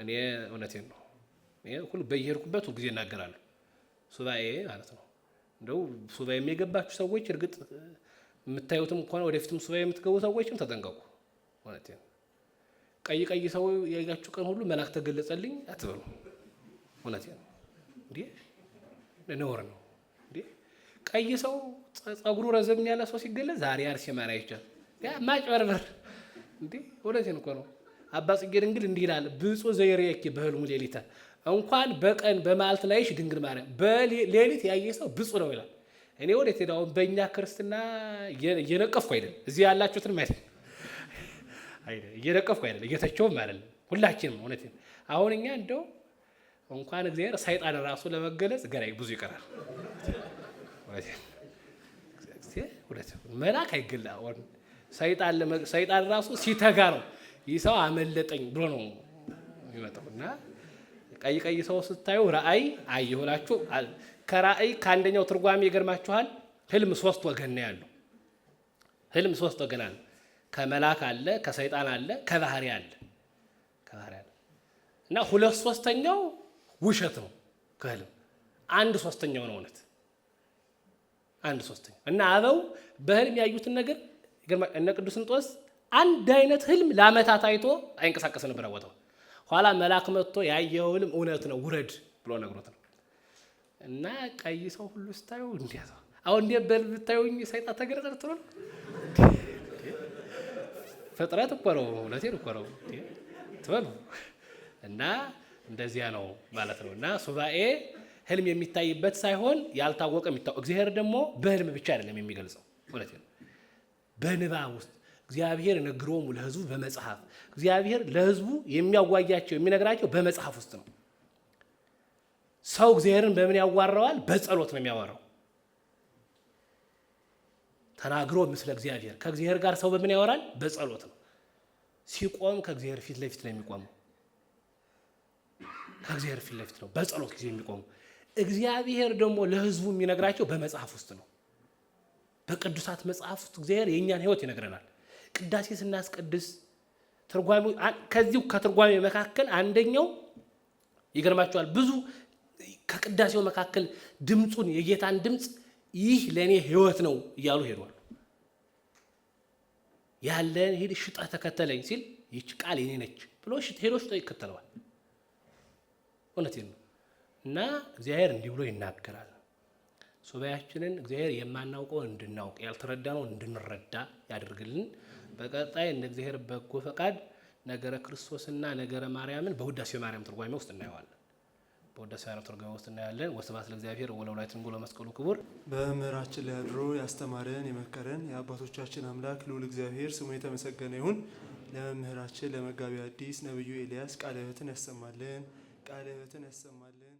እኔ እውነቴን ነው። ሁሉ በየሄድኩበት ሁሉ ጊዜ እናገራለሁ። ሱባኤ ማለት ነው። እንደው ሱባኤ የሚገባችሁ ሰዎች እርግጥ የምታዩትም እንኳን ወደፊትም ሱባኤ የምትገቡ ሰዎችም ተጠንቀቁ። እውነቴን ቀይ ሰው ያያችሁ ቀን ሁሉ መልአክ ተገለጸልኝ አትበሉ። እውነቴን ነው። እንዴ ነውር ነው እንዴ? ቀይ ሰው ጸጉሩ ረዘም ያለ ሰው ሲገለጽ ዛሬ አርሴማ ላይ ይቻል ማጭበርበር እንዴ? እውነቴን እኮ ነው። አባ ጽጌ ድንግል እንዲህ ይላል፣ ብፁዕ ዘይሬኪ በህልሙ ሌሊተ እንኳን በቀን በማልት ላይሽ ድንግል ማርያም በሌሊት ያየ ሰው ብፁዕ ነው ይላል። እኔ ወዴት ሄዳው? በእኛ ክርስትና እየነቀፍኩ አይደል፣ እዚህ ያላችሁትን ማለት አይደል፣ እየነቀፍኩ አይደል፣ እየተቸውም አይደል። ሁላችንም እውነቴን አሁን እኛ እንደው እንኳን እግዚአብሔር ሰይጣን ራሱ ለመገለጽ ገና ብዙ ይቀራል። እውነቴን መልአክ አይገለጽ። ሰይጣን ራሱ ሲተጋ ነው ይህ ሰው አመለጠኝ ብሎ ነው የሚመጣው። እና ቀይ ሰው ስታዩ ራእይ አየሁላችሁ። ከራእይ ከአንደኛው ትርጓሜ ይገርማችኋል። ህልም 3 ወገን ነው ያለው። ህልም 3 ወገን አለ። ከመላክ አለ፣ ከሰይጣን አለ፣ ከባህሪ አለ። እና 2/3 ውሸት ነው ከህልም፣ 1/3 ነው እውነት። 1/3 እና አበው በህልም ያዩትን ነገር እነ ቅዱስ እንጦንስ አንድ አይነት ህልም ለዓመታት አይቶ አይንቀሳቀስ ነበር ቦታው። ኋላ መልአክ መጥቶ ያየው ህልም እውነት ነው ውረድ ብሎ ነግሮት ነው። እና ቀይ ሰው ሁሉ ስታዩ እንዴት አሁን እንደ በል ብታዩኝ ሰይጣን ተገለጠ ትሉ ፍጥረት እኮ ነው። እውነቴን እኮ ነው ትበሉ እና እንደዚያ ነው ማለት ነው። እና ሱባኤ ህልም የሚታይበት ሳይሆን ያልታወቀ የሚታወቅ እግዚአብሔር ደግሞ በህልም ብቻ አይደለም የሚገልጸው። እውነቴን ነው። በንባብ ውስጥ እግዚአብሔር ነግሮሙ ለህዝቡ በመጽሐፍ እግዚአብሔር ለህዝቡ የሚያዋያቸው የሚነግራቸው በመጽሐፍ ውስጥ ነው። ሰው እግዚአብሔርን በምን ያዋራዋል? በጸሎት ነው የሚያወራው። ተናግሮ ምስለ እግዚአብሔር ከእግዚአብሔር ጋር ሰው በምን ያወራል? በጸሎት ነው። ሲቆም ከእግዚአብሔር ፊት ለፊት ነው የሚቆመው። ከእግዚአብሔር ፊት ለፊት ነው በጸሎት ጊዜ የሚቆመው። እግዚአብሔር ደግሞ ለህዝቡ የሚነግራቸው በመጽሐፍ ውስጥ ነው። በቅዱሳት መጽሐፍ ውስጥ እግዚአብሔር የእኛን ህይወት ይነግረናል። ቅዳሴ ስናስቀድስ ትርጓሜ ከዚሁ ከትርጓሜ መካከል አንደኛው ይገርማቸዋል። ብዙ ከቅዳሴው መካከል ድምፁን የጌታን ድምፅ ይህ ለእኔ ህይወት ነው እያሉ ሄዷል። ያለን ሄድ ሽጣ ተከተለኝ ሲል ይህች ቃል የኔ ነች ብሎ ሄዶ ሽጦ ይከተለዋል። እውነቴን ነው። እና እግዚአብሔር እንዲህ ብሎ ይናገራል። ሱባኤያችንን እግዚአብሔር የማናውቀውን እንድናውቅ ያልተረዳነውን እንድንረዳ ያደርግልን። በቀጣይ እንደ እግዚአብሔር በጎ ፈቃድ ነገረ ክርስቶስና ነገረ ማርያምን በውዳሴ ማርያም ትርጓሜ ውስጥ እናየዋለን። በውዳሴ ማርያም ትርጓሜ ውስጥ እናያለን። ወስብሐት ለእግዚአብሔር ወለወላዲቱ ድንግል ወለመስቀሉ ክቡር። በመምህራችን ላይ አድሮ ያስተማረን የመከረን የአባቶቻችን አምላክ ልዑል እግዚአብሔር ስሙ የተመሰገነ ይሁን። ለመምህራችን ለመጋቢ ሐዲስ ነብዩ ኤልያስ ቃለ ሕይወትን ያሰማልን። ቃለ ሕይወትን ያሰማልን።